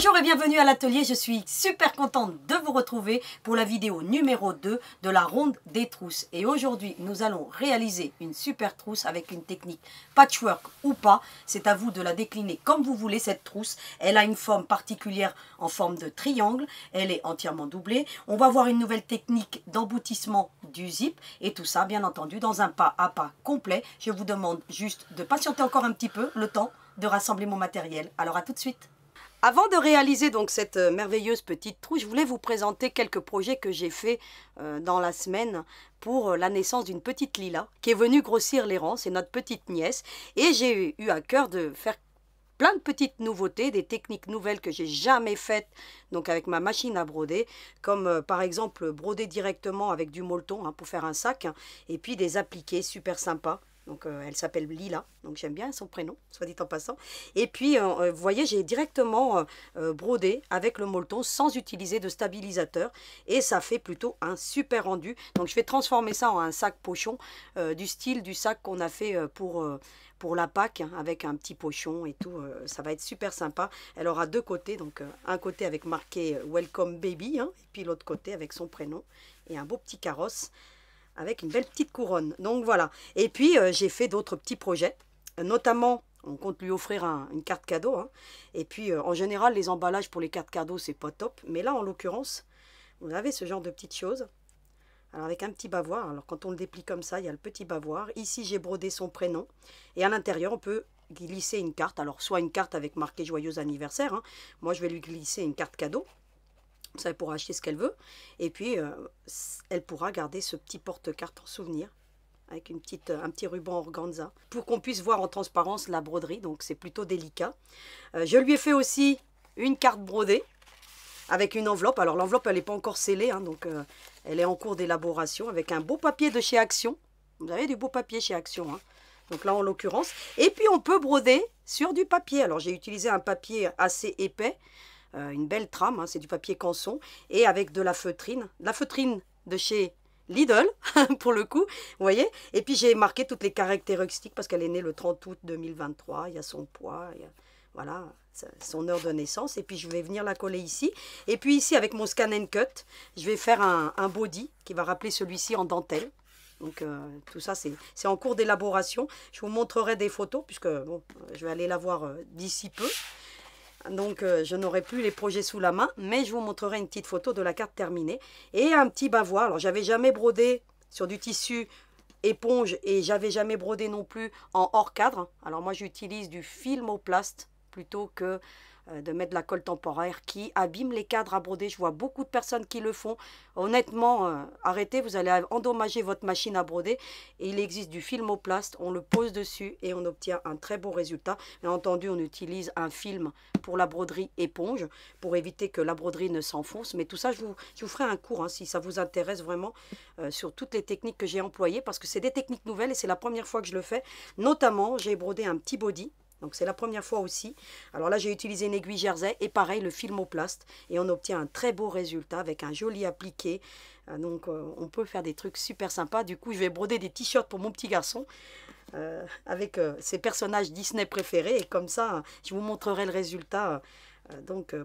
Bonjour et bienvenue à l'atelier, je suis super contente de vous retrouver pour la vidéo numéro 2 de la ronde des trousses. Et aujourd'hui, nous allons réaliser une super trousse avec une technique patchwork ou pas. C'est à vous de la décliner comme vous voulez cette trousse. Elle a une forme particulière en forme de triangle, elle est entièrement doublée. On va voir une nouvelle technique d'emboutissement du zip et tout ça bien entendu dans un pas à pas complet. Je vous demande juste de patienter encore un petit peu le temps de rassembler mon matériel. Alors à tout de suite. Avant de réaliser donc cette merveilleuse petite trousse, je voulais vous présenter quelques projets que j'ai fait dans la semaine pour la naissance d'une petite Lila qui est venue grossir les rangs, c'est notre petite nièce. Et j'ai eu à cœur de faire plein de petites nouveautés, des techniques nouvelles que j'ai jamais faites donc avec ma machine à broder, comme par exemple broder directement avec du molleton pour faire un sac, et puis des appliqués super sympas. Donc elle s'appelle Lila, donc j'aime bien son prénom, soit dit en passant. Et puis vous voyez, j'ai directement brodé avec le molleton sans utiliser de stabilisateur. Et ça fait plutôt un super rendu. Donc je vais transformer ça en un sac pochon, du style du sac qu'on a fait pour la Pâques, avec un petit pochon et tout. Ça va être super sympa. Elle aura deux côtés, donc un côté avec marqué Welcome Baby, et puis l'autre côté avec son prénom. Et un beau petit carrosse avec une belle petite couronne. Donc voilà. Et puis j'ai fait d'autres petits projets, notamment on compte lui offrir une carte cadeau. Et puis en général les emballages pour les cartes cadeaux c'est pas top, mais là en l'occurrence vous avez ce genre de petites choses. Alors avec un petit bavoir, alors quand on le déplie comme ça, il y a le petit bavoir. Ici j'ai brodé son prénom et à l'intérieur on peut glisser une carte. Alors soit une carte avec marqué joyeux anniversaire, moi je vais lui glisser une carte cadeau. Ça, elle pourra acheter ce qu'elle veut. Et puis, elle pourra garder ce petit porte-carte en souvenir avec un petit ruban organza pour qu'on puisse voir en transparence la broderie. Donc, c'est plutôt délicat. Je lui ai fait aussi une carte brodée avec une enveloppe. Alors, l'enveloppe, elle n'est pas encore scellée. Donc, elle est en cours d'élaboration avec un beau papier de chez Action. Vous avez du beau papier chez Action. Donc là, en l'occurrence. Et puis, on peut broder sur du papier. Alors, j'ai utilisé un papier assez épais. Une belle trame, c'est du papier canson et avec de la feutrine de chez Lidl pour le coup, vous voyez. Et puis j'ai marqué toutes les caractéristiques parce qu'elle est née le 30 août 2023, il y a son poids, voilà, son heure de naissance. Et puis je vais venir la coller ici. Et puis ici avec mon Scan and Cut, je vais faire un body qui va rappeler celui-ci en dentelle. Donc tout ça c'est en cours d'élaboration. Je vous montrerai des photos puisque bon, je vais aller la voir d'ici peu. Donc je n'aurai plus les projets sous la main, mais je vous montrerai une petite photo de la carte terminée. Et un petit bavoir. Alors j'avais jamais brodé sur du tissu éponge et j'avais jamais brodé non plus en hors cadre. Alors moi j'utilise du Filmoplast plutôt que de mettre de la colle temporaire qui abîme les cadres à broder. Je vois beaucoup de personnes qui le font. Honnêtement, arrêtez, vous allez endommager votre machine à broder. Et il existe du Filmoplast, on le pose dessus et on obtient un très beau résultat. Bien entendu, on utilise un film pour la broderie éponge pour éviter que la broderie ne s'enfonce. Mais tout ça, je vous ferai un cours si ça vous intéresse vraiment sur toutes les techniques que j'ai employées parce que c'est des techniques nouvelles et c'est la première fois que je le fais. Notamment, j'ai brodé un petit body. Donc c'est la première fois aussi. Alors là j'ai utilisé une aiguille jersey et pareil le Filmoplast. Et on obtient un très beau résultat avec un joli appliqué. Donc on peut faire des trucs super sympas. Du coup je vais broder des t-shirts pour mon petit garçon. Avec ses personnages Disney préférés. Et comme ça je vous montrerai le résultat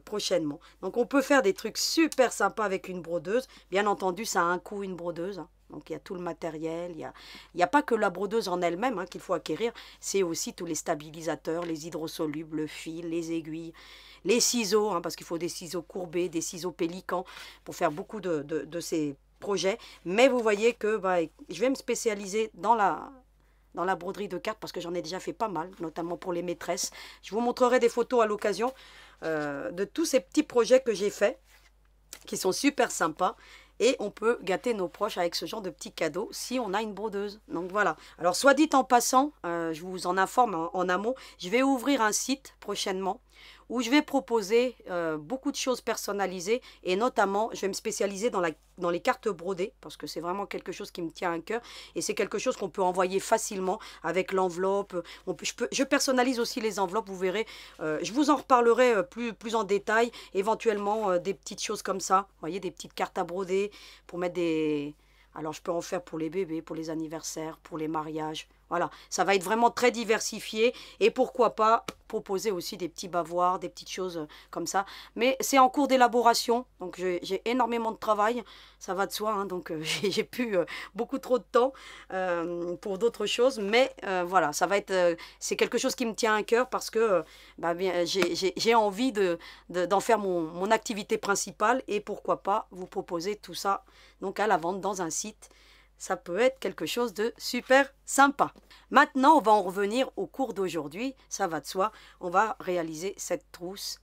prochainement. Donc on peut faire des trucs super sympas avec une brodeuse. Bien entendu ça a un coût une brodeuse. Donc il y a tout le matériel, il n'y a pas que la brodeuse en elle-même qu'il faut acquérir, c'est aussi tous les stabilisateurs, les hydrosolubles, le fil, les aiguilles, les ciseaux, parce qu'il faut des ciseaux courbés, des ciseaux pélicans pour faire beaucoup de ces projets. Mais vous voyez que je vais me spécialiser dans la broderie de cartes parce que j'en ai déjà fait pas mal, notamment pour les maîtresses. Je vous montrerai des photos à l'occasion de tous ces petits projets que j'ai faits qui sont super sympas. Et on peut gâter nos proches avec ce genre de petits cadeaux si on a une brodeuse. Donc voilà. Alors soit dit en passant, je vous en informe en amont, je vais ouvrir un site prochainement où je vais proposer beaucoup de choses personnalisées et notamment je vais me spécialiser dans les cartes brodées parce que c'est vraiment quelque chose qui me tient à cœur et c'est quelque chose qu'on peut envoyer facilement avec l'enveloppe. Je personnalise aussi les enveloppes, vous verrez. Je vous en reparlerai plus en détail, éventuellement des petites choses comme ça. Vous voyez, des petites cartes à broder pour mettre des... Alors je peux en faire pour les bébés, pour les anniversaires, pour les mariages. Voilà, ça va être vraiment très diversifié et pourquoi pas proposer aussi des petits bavoirs, des petites choses comme ça. Mais c'est en cours d'élaboration, donc j'ai énormément de travail, ça va de soi, hein, donc j'ai plus beaucoup trop de temps pour d'autres choses. Mais voilà, ça va être, c'est quelque chose qui me tient à cœur parce que j'ai envie d'en faire mon activité principale et pourquoi pas vous proposer tout ça donc à la vente dans un site. Ça peut être quelque chose de super sympa. Maintenant, on va en revenir au cours d'aujourd'hui. Ça va de soi. On va réaliser cette trousse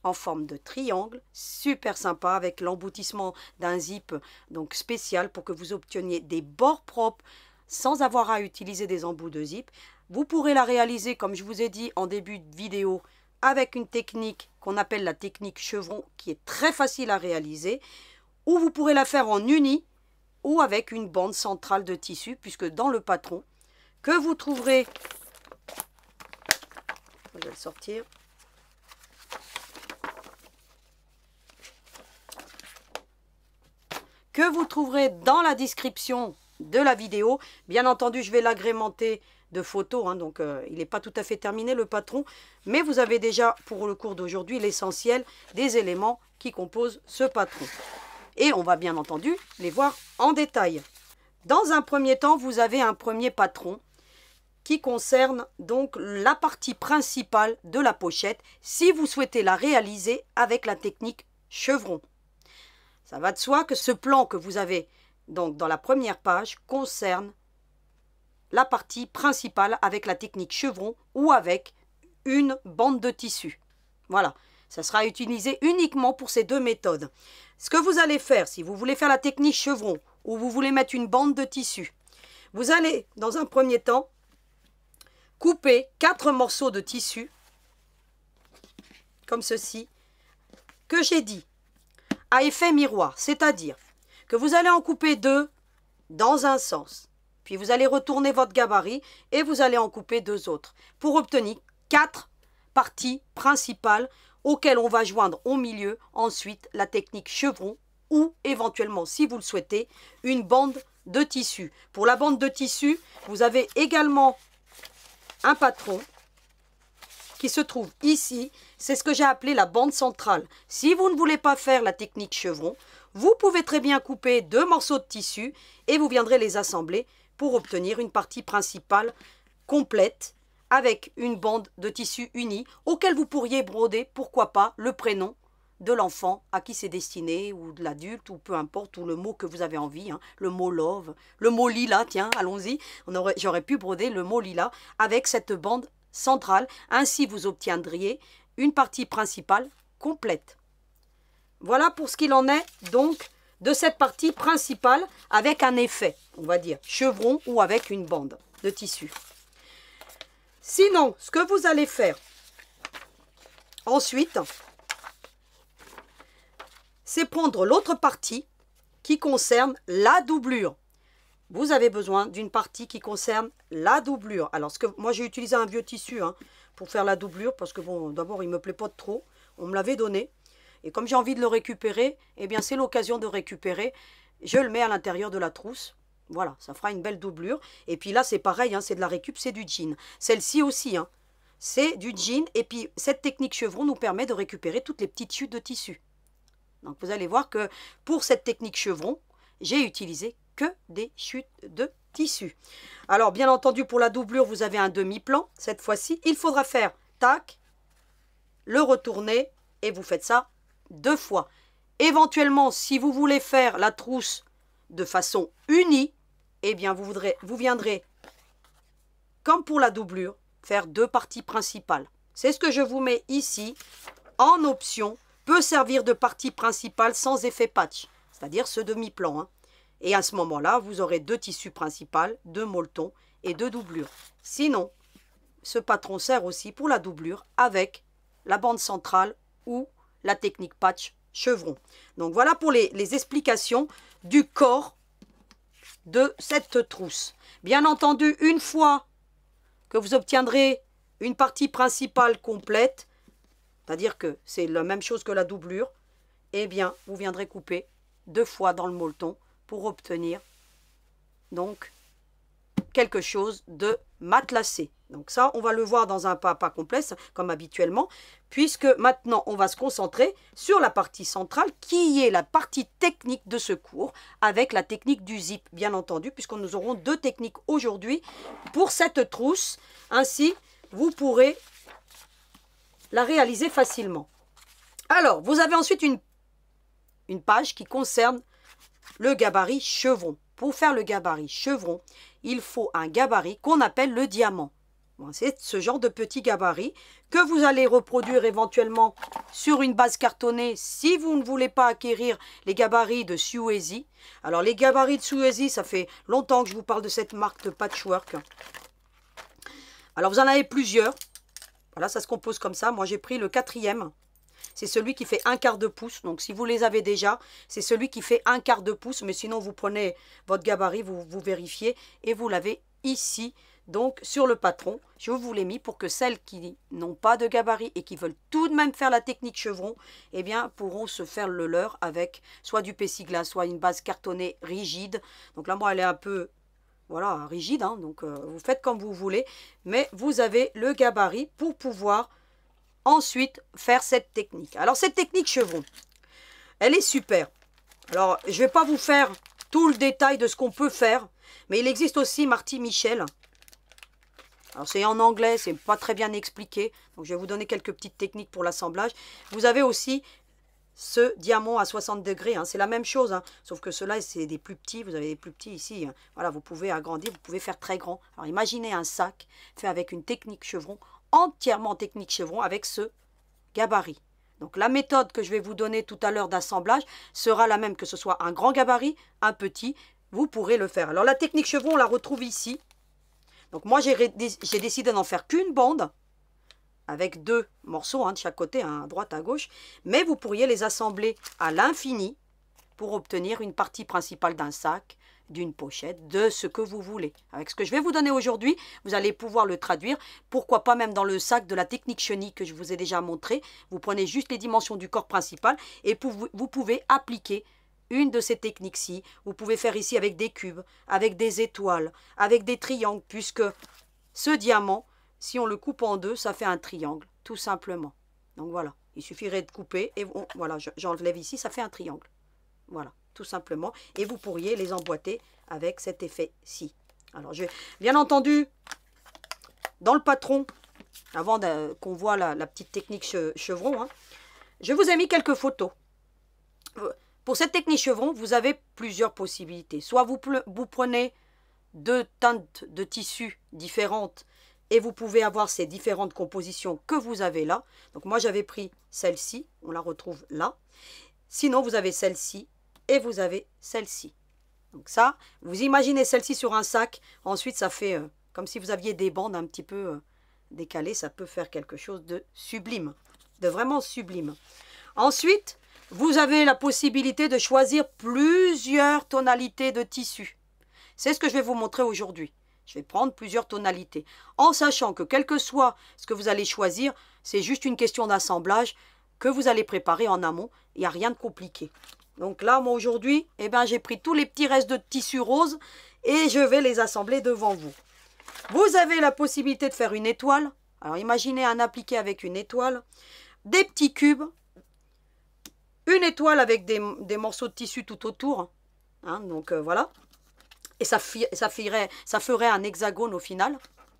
en forme de triangle, super sympa, avec l'emboutissement d'un zip donc spécial pour que vous obteniez des bords propres sans avoir à utiliser des embouts de zip. Vous pourrez la réaliser, comme je vous ai dit en début de vidéo, avec une technique qu'on appelle la technique chevron, qui est très facile à réaliser, ou vous pourrez la faire en uni, ou avec une bande centrale de tissu, puisque dans le patron, que vous trouverez, je vais le sortir, que vous trouverez dans la description de la vidéo. Bien entendu, je vais l'agrémenter de photos, hein, donc il n'est pas tout à fait terminé le patron, mais vous avez déjà pour le cours d'aujourd'hui l'essentiel des éléments qui composent ce patron. Et on va bien entendu les voir en détail. Dans un premier temps, vous avez un premier patron qui concerne donc la partie principale de la pochette si vous souhaitez la réaliser avec la technique chevron. Ça va de soi que ce plan que vous avez donc dans la première page concerne la partie principale avec la technique chevron ou avec une bande de tissu. Voilà, ça sera utilisé uniquement pour ces deux méthodes. Ce que vous allez faire, si vous voulez faire la technique chevron ou vous voulez mettre une bande de tissu, vous allez, dans un premier temps, couper 4 morceaux de tissu, comme ceci, que j'ai dit, à effet miroir, c'est-à-dire que vous allez en couper 2 dans un sens, puis vous allez retourner votre gabarit et vous allez en couper 2 autres, pour obtenir 4 parties principales auquel on va joindre au milieu ensuite la technique chevron ou éventuellement, si vous le souhaitez, une bande de tissu. Pour la bande de tissu, vous avez également un patron qui se trouve ici. C'est ce que j'ai appelé la bande centrale. Si vous ne voulez pas faire la technique chevron, vous pouvez très bien couper 2 morceaux de tissu et vous viendrez les assembler pour obtenir une partie principale complète avec une bande de tissu unie auquel vous pourriez broder, pourquoi pas, le prénom de l'enfant à qui c'est destiné, ou de l'adulte, ou peu importe, ou le mot que vous avez envie, hein, le mot love, le mot lilas, tiens, allons-y, j'aurais pu broder le mot lilas avec cette bande centrale. Ainsi, vous obtiendriez une partie principale complète. Voilà pour ce qu'il en est, donc, de cette partie principale avec un effet, on va dire, chevron ou avec une bande de tissu. Sinon, ce que vous allez faire ensuite, c'est prendre l'autre partie qui concerne la doublure. Vous avez besoin d'une partie qui concerne la doublure. Alors, moi, j'ai utilisé un vieux tissu hein, pour faire la doublure parce que, bon, d'abord, il ne me plaît pas trop. On me l'avait donné. Et comme j'ai envie de le récupérer, eh bien, c'est l'occasion de récupérer. Je le mets à l'intérieur de la trousse. Voilà, ça fera une belle doublure. Et puis là, c'est pareil, hein, c'est de la récup, c'est du jean. Celle-ci aussi, hein, c'est du jean. Et puis, cette technique chevron nous permet de récupérer toutes les petites chutes de tissu. Donc, vous allez voir que pour cette technique chevron, j'ai utilisé que des chutes de tissu. Alors, bien entendu, pour la doublure, vous avez un demi-plan. Cette fois-ci, il faudra faire tac, le retourner et vous faites ça 2 fois. Éventuellement, si vous voulez faire la trousse de façon unie, eh bien, vous viendrez, comme pour la doublure, faire 2 parties principales. C'est ce que je vous mets ici, en option, peut servir de partie principale sans effet patch, c'est-à-dire ce demi-plan. Hein. Et à ce moment-là, vous aurez 2 tissus principaux, 2 molletons et 2 doublures. Sinon, ce patron sert aussi pour la doublure avec la bande centrale ou la technique patch chevron. Donc voilà pour les explications du corps de cette trousse. Bien entendu, une fois que vous obtiendrez une partie principale complète, c'est-à-dire que c'est la même chose que la doublure, eh bien, vous viendrez couper 2 fois dans le molleton pour obtenir donc quelque chose de matelassé. Donc ça, on va le voir dans un pas à pas complet, comme habituellement, puisque maintenant, on va se concentrer sur la partie centrale, qui est la partie technique de ce cours, avec la technique du zip, bien entendu, puisque nous aurons deux techniques aujourd'hui pour cette trousse. Ainsi, vous pourrez la réaliser facilement. Alors, vous avez ensuite une page qui concerne le gabarit chevron. Pour faire le gabarit chevron, il faut un gabarit qu'on appelle le diamant. C'est ce genre de petit gabarit que vous allez reproduire éventuellement sur une base cartonnée si vous ne voulez pas acquérir les gabarits de Suesi. Alors les gabarits de Suesi, ça fait longtemps que je vous parle de cette marque de patchwork. Alors vous en avez plusieurs. Voilà, ça se compose comme ça. Moi j'ai pris le 4e. C'est celui qui fait 1/4 de pouce. Donc, si vous les avez déjà, c'est celui qui fait 1/4 de pouce. Mais sinon, vous prenez votre gabarit, vous vérifiez et vous l'avez ici. Donc, sur le patron, je vous l'ai mis pour que celles qui n'ont pas de gabarit et qui veulent tout de même faire la technique chevron, eh bien, pourront se faire le leur avec soit du plexiglas, soit une base cartonnée rigide. Donc là, moi, elle est un peu... Voilà, rigide. Hein, donc, vous faites comme vous voulez. Mais vous avez le gabarit pour pouvoir... ensuite, faire cette technique. Alors, cette technique chevron, elle est super. Alors, je ne vais pas vous faire tout le détail de ce qu'on peut faire, mais il existe aussi Marty Michel. Alors, c'est en anglais, c'est pas très bien expliqué. Donc, je vais vous donner quelques petites techniques pour l'assemblage. Vous avez aussi ce diamant à 60 degrés. Hein, c'est la même chose, hein, sauf que ceux-là, c'est des plus petits. Vous avez des plus petits ici. Hein. Voilà, vous pouvez agrandir, vous pouvez faire très grand. Alors, imaginez un sac fait avec une technique chevron, entièrement technique chevron avec ce gabarit. Donc la méthode que je vais vous donner tout à l'heure d'assemblage sera la même, que ce soit un grand gabarit, un petit, vous pourrez le faire. Alors la technique chevron, on la retrouve ici. Donc moi j'ai décidé d'en faire qu'une bande, avec 2 morceaux hein, de chaque côté, hein, à droite, à gauche, mais vous pourriez les assembler à l'infini pour obtenir une partie principale d'un sac, d'une pochette, de ce que vous voulez. Avec ce que je vais vous donner aujourd'hui, vous allez pouvoir le traduire. Pourquoi pas même dans le sac de la technique chenille que je vous ai déjà montré. Vous prenez juste les dimensions du corps principal et vous pouvez appliquer une de ces techniques-ci. Vous pouvez faire ici avec des cubes, avec des étoiles, avec des triangles, puisque ce diamant, si on le coupe en deux, ça fait un triangle, tout simplement. Donc voilà, il suffirait de couper et voilà, j'enlève ici, ça fait un triangle. Voilà, tout simplement. Et vous pourriez les emboîter avec cet effet-ci. Alors, bien entendu, dans le patron, avant qu'on voit la petite technique chevron, hein, je vous ai mis quelques photos. Pour cette technique chevron, vous avez plusieurs possibilités. Soit vous prenez 2 teintes de tissu différentes et vous pouvez avoir ces différentes compositions que vous avez là. Donc, moi, j'avais pris celle-ci. On la retrouve là. Sinon, vous avez celle-ci. Et vous avez celle-ci. Donc ça, vous imaginez celle-ci sur un sac. Ensuite, ça fait comme si vous aviez des bandes un petit peu décalées. Ça peut faire quelque chose de sublime. De vraiment sublime. Ensuite, vous avez la possibilité de choisir plusieurs tonalités de tissu. C'est ce que je vais vous montrer aujourd'hui. Je vais prendre plusieurs tonalités. En sachant que quel que soit ce que vous allez choisir, c'est juste une question d'assemblage que vous allez préparer en amont. Il n'y a rien de compliqué. Donc là, moi aujourd'hui, eh ben, j'ai pris tous les petits restes de tissu rose et je vais les assembler devant vous. Vous avez la possibilité de faire une étoile. Alors imaginez un appliqué avec une étoile, des petits cubes, une étoile avec des morceaux de tissu tout autour. Hein, donc voilà. Et ça ferait un hexagone au final.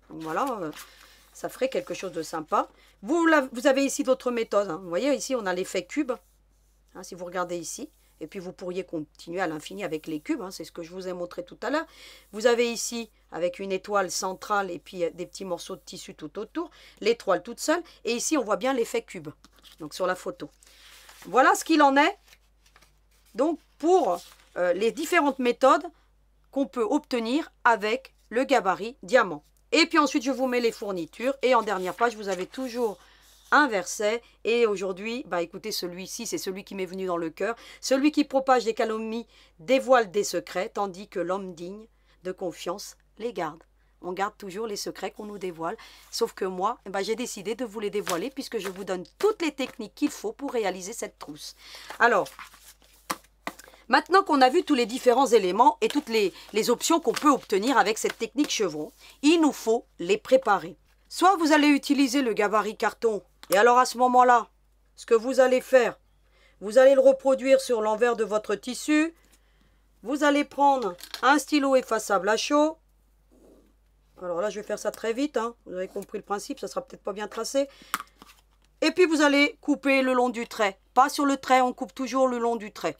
Donc voilà, ça ferait quelque chose de sympa. Vous avez ici d'autres méthodes. Hein. Vous voyez, ici, on a l'effet cube. Hein, si vous regardez ici. Et puis, vous pourriez continuer à l'infini avec les cubes. Hein, c'est ce que je vous ai montré tout à l'heure. Vous avez ici, avec une étoile centrale et puis des petits morceaux de tissu tout autour. L'étoile toute seule. Et ici, on voit bien l'effet cube. Donc, sur la photo. Voilà ce qu'il en est. Donc, pour les différentes méthodes qu'on peut obtenir avec le gabarit diamant. Et puis ensuite, je vous mets les fournitures. Et en dernière page, vous avez toujours un verset. Et aujourd'hui, bah écoutez, celui-ci, c'est celui qui m'est venu dans le cœur. Celui qui propage des calomnies dévoile des secrets, tandis que l'homme digne de confiance les garde. On garde toujours les secrets qu'on nous dévoile. Sauf que moi, bah, j'ai décidé de vous les dévoiler puisque je vous donne toutes les techniques qu'il faut pour réaliser cette trousse. Alors, Maintenant qu'on a vu tous les différents éléments et toutes les options qu'on peut obtenir avec cette technique chevron, il nous faut les préparer. Soit vous allez utiliser le gabarit carton, et alors à ce moment-là, ce que vous allez faire, vous allez le reproduire sur l'envers de votre tissu. Vous allez prendre un stylo effaçable à chaud. Alors là, je vais faire ça très vite, hein. Vous avez compris le principe, ça sera peut-être pas bien tracé. Et puis vous allez couper le long du trait. Pas sur le trait, on coupe toujours le long du trait.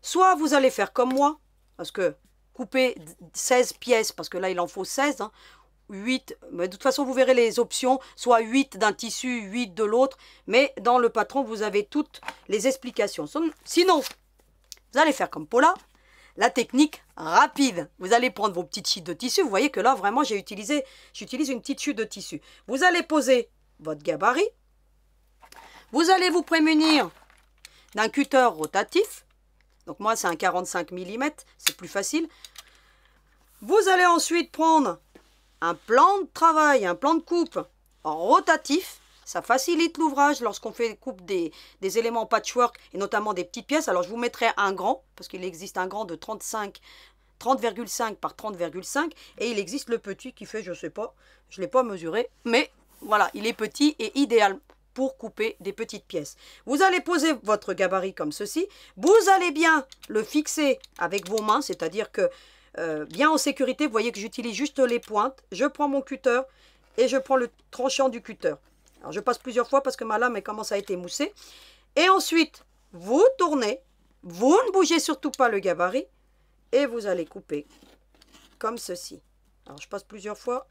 Soit vous allez faire comme moi, parce que couper 16 pièces, parce que là il en faut 16, hein, 8, mais de toute façon vous verrez les options, soit 8 d'un tissu, 8 de l'autre, mais dans le patron vous avez toutes les explications. Sinon, vous allez faire comme Paula, la technique rapide. Vous allez prendre vos petites chites de tissu, vous voyez que là vraiment j'utilise une petite chute de tissu. Vous allez poser votre gabarit, vous allez vous prémunir d'un cutter rotatif, donc moi c'est un 45 mm, c'est plus facile. Vous allez ensuite prendre un plan de travail, un plan de coupe en rotatif. Ça facilite l'ouvrage lorsqu'on fait coupe des éléments patchwork et notamment des petites pièces. Alors je vous mettrai un grand, parce qu'il existe un grand de 30,5 par 30,5 et il existe le petit qui fait, je ne sais pas, je ne l'ai pas mesuré, mais voilà, il est petit et idéal pour couper des petites pièces. Vous allez poser votre gabarit comme ceci. Vous allez bien le fixer avec vos mains, c'est-à-dire que bien en sécurité, vous voyez que j'utilise juste les pointes. Je prends mon cutter et je prends le tranchant du cutter. Alors je passe plusieurs fois parce que ma lame elle commence à être émoussée. Et ensuite, vous tournez, vous ne bougez surtout pas le gabarit et vous allez couper comme ceci. Alors je passe plusieurs fois.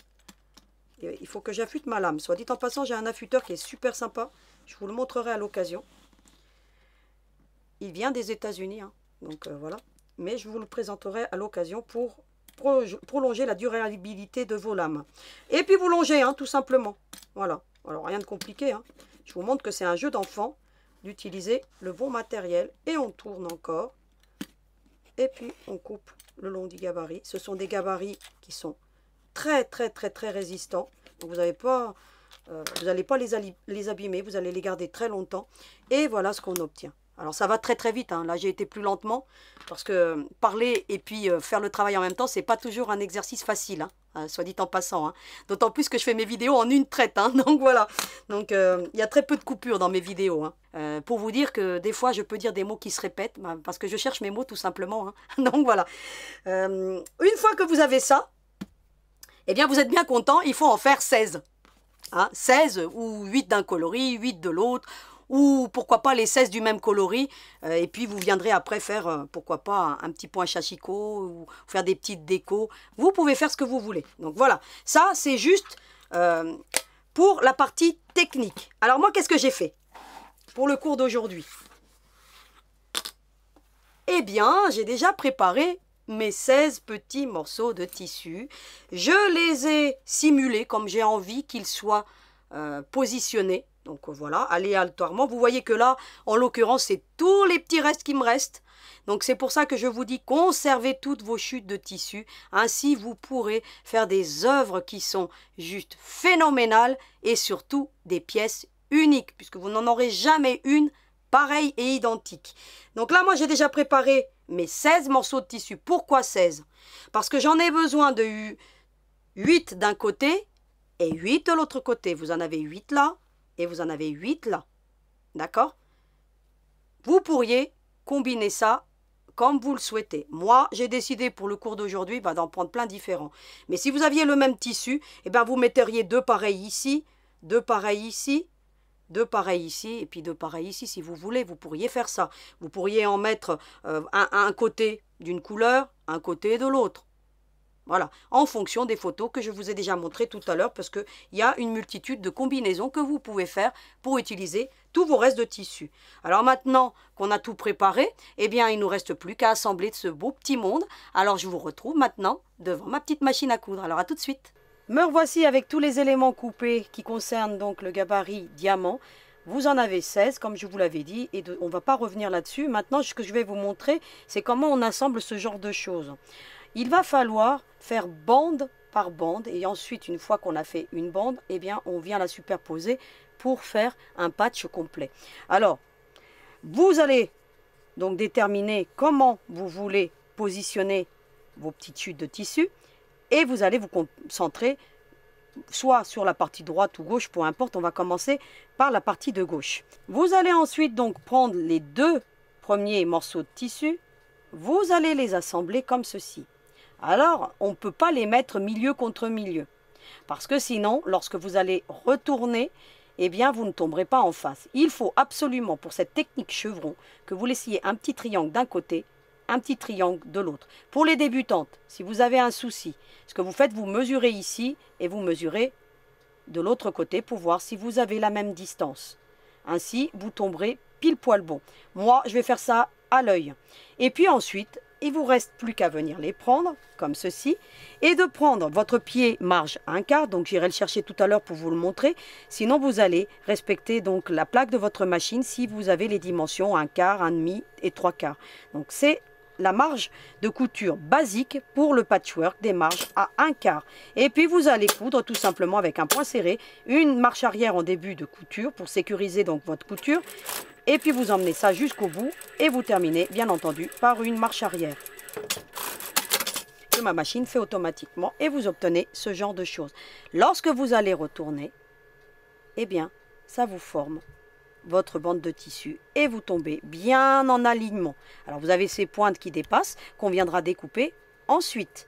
Il faut que j'affûte ma lame. Soit dit en passant, j'ai un affûteur qui est super sympa. Je vous le montrerai à l'occasion. Il vient des États-Unis, hein. Donc voilà. Mais je vous le présenterai à l'occasion pour prolonger la durabilité de vos lames. Et puis vous longez, hein, tout simplement. Voilà. Alors rien de compliqué, hein. Je vous montre que c'est un jeu d'enfant d'utiliser le bon matériel. Et on tourne encore. Et puis on coupe le long du gabarit. Ce sont des gabarits qui sont très résistants. Donc vous n'allez pas les abîmer. Vous allez les garder très longtemps. Et voilà ce qu'on obtient. Alors ça va très vite, hein. Là j'ai été plus lentement parce que parler et puis faire le travail en même temps, c'est pas toujours un exercice facile, hein, soit dit en passant, hein. D'autant plus que je fais mes vidéos en une traite, hein. Donc voilà, donc il y a très peu de coupures dans mes vidéos, hein. Pour vous dire que des fois je peux dire des mots qui se répètent, parce que je cherche mes mots tout simplement, hein. Donc voilà, une fois que vous avez ça, eh bien vous êtes bien content, il faut en faire 16, hein, 16 ou 8 d'un coloris, 8 de l'autre, ou pourquoi pas les 16 du même coloris, et puis vous viendrez après faire, pourquoi pas, un petit point chachicot, ou faire des petites décos. Vous pouvez faire ce que vous voulez. Donc voilà, ça c'est juste pour la partie technique. Alors moi, qu'est-ce que j'ai fait pour le cours d'aujourd'hui? Eh bien, j'ai déjà préparé mes 16 petits morceaux de tissu. Je les ai simulés comme j'ai envie qu'ils soient positionnés. Donc voilà, aléatoirement. Vous voyez que là, en l'occurrence, c'est tous les petits restes qui me restent. Donc c'est pour ça que je vous dis, conservez toutes vos chutes de tissu. Ainsi, vous pourrez faire des œuvres qui sont juste phénoménales et surtout des pièces uniques, puisque vous n'en aurez jamais une pareille et identique. Donc là, moi, j'ai déjà préparé mes 16 morceaux de tissu. Pourquoi 16? Parce que j'en ai besoin de 8 d'un côté et 8 de l'autre côté. Vous en avez 8 là. Et vous en avez 8 là, d'accord? Vous pourriez combiner ça comme vous le souhaitez. Moi, j'ai décidé pour le cours d'aujourd'hui d'en prendre plein différents. Mais si vous aviez le même tissu, eh ben, vous metteriez 2 pareils ici, 2 pareils ici, 2 pareils ici, et puis 2 pareils ici. Si vous voulez, vous pourriez faire ça. Vous pourriez en mettre un côté d'une couleur, un côté de l'autre. Voilà, en fonction des photos que je vous ai déjà montrées tout à l'heure, parce qu'il y a une multitude de combinaisons que vous pouvez faire pour utiliser tous vos restes de tissu. Alors maintenant qu'on a tout préparé, eh bien il ne nous reste plus qu'à assembler de ce beau petit monde. Alors je vous retrouve maintenant devant ma petite machine à coudre. Alors à tout de suite. Me revoici avec tous les éléments coupés qui concernent donc le gabarit diamant. Vous en avez 16, comme je vous l'avais dit, et on ne va pas revenir là-dessus. Maintenant, ce que je vais vous montrer, c'est comment on assemble ce genre de choses. Il va falloir faire bande par bande et ensuite, une fois qu'on a fait une bande, eh bien, on vient la superposer pour faire un patch complet. Alors, vous allez donc déterminer comment vous voulez positionner vos petites chutes de tissu et vous allez vous concentrer soit sur la partie droite ou gauche, peu importe, on va commencer par la partie de gauche. Vous allez ensuite donc prendre les deux premiers morceaux de tissu, vous allez les assembler comme ceci. Alors, on ne peut pas les mettre milieu contre milieu, parce que sinon, lorsque vous allez retourner, eh bien, vous ne tomberez pas en face. Il faut absolument, pour cette technique chevron, que vous laissiez un petit triangle d'un côté, un petit triangle de l'autre. Pour les débutantes, si vous avez un souci, ce que vous faites, vous mesurez ici et vous mesurez de l'autre côté pour voir si vous avez la même distance. Ainsi, vous tomberez pile poil bon. Moi, je vais faire ça à l'œil. Et puis ensuite, il ne vous reste plus qu'à venir les prendre, comme ceci, et de prendre votre pied marge 1/4, donc j'irai le chercher tout à l'heure pour vous le montrer, sinon vous allez respecter donc la plaque de votre machine si vous avez les dimensions 1/4, 1,5 et 3/4. Donc c'est la marge de couture basique pour le patchwork, des marges à 1/4. Et puis vous allez coudre tout simplement avec un point serré, une marche arrière en début de couture pour sécuriser donc votre couture. Et puis vous emmenez ça jusqu'au bout et vous terminez bien entendu par une marche arrière que ma machine fait automatiquement et vous obtenez ce genre de choses. Lorsque vous allez retourner, eh bien ça vous forme votre bande de tissu et vous tombez bien en alignement. Alors vous avez ces pointes qui dépassent qu'on viendra découper ensuite.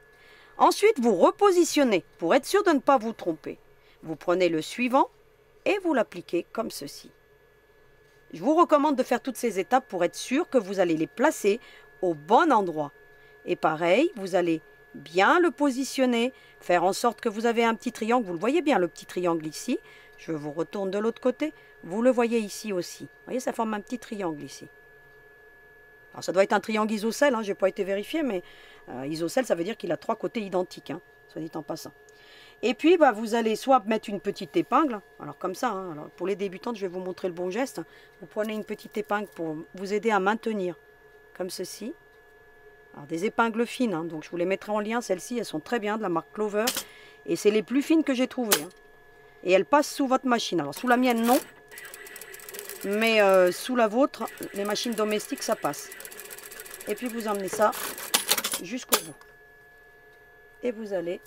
Ensuite vous repositionnez pour être sûr de ne pas vous tromper. Vous prenez le suivant et vous l'appliquez comme ceci. Je vous recommande de faire toutes ces étapes pour être sûr que vous allez les placer au bon endroit. Et pareil, vous allez bien le positionner, faire en sorte que vous avez un petit triangle. Vous le voyez bien, le petit triangle ici. Je vous retourne de l'autre côté. Vous le voyez ici aussi. Vous voyez, ça forme un petit triangle ici. Alors ça doit être un triangle isocèle, hein, je n'ai pas été vérifié, mais isocèle, ça veut dire qu'il a 3 côtés identiques, hein, soit dit en passant. Et puis, vous allez soit mettre une petite épingle, alors comme ça, hein, alors pour les débutantes, je vais vous montrer le bon geste. Vous prenez une petite épingle pour vous aider à maintenir, comme ceci. Alors des épingles fines, hein, donc je vous les mettrai en lien, celles-ci, elles sont très bien, de la marque Clover. Et c'est les plus fines que j'ai trouvées. Hein. Et elles passent sous votre machine. Alors sous la mienne, non. Mais sous la vôtre, les machines domestiques, ça passe. Et puis vous emmenez ça jusqu'au bout. Et vous allez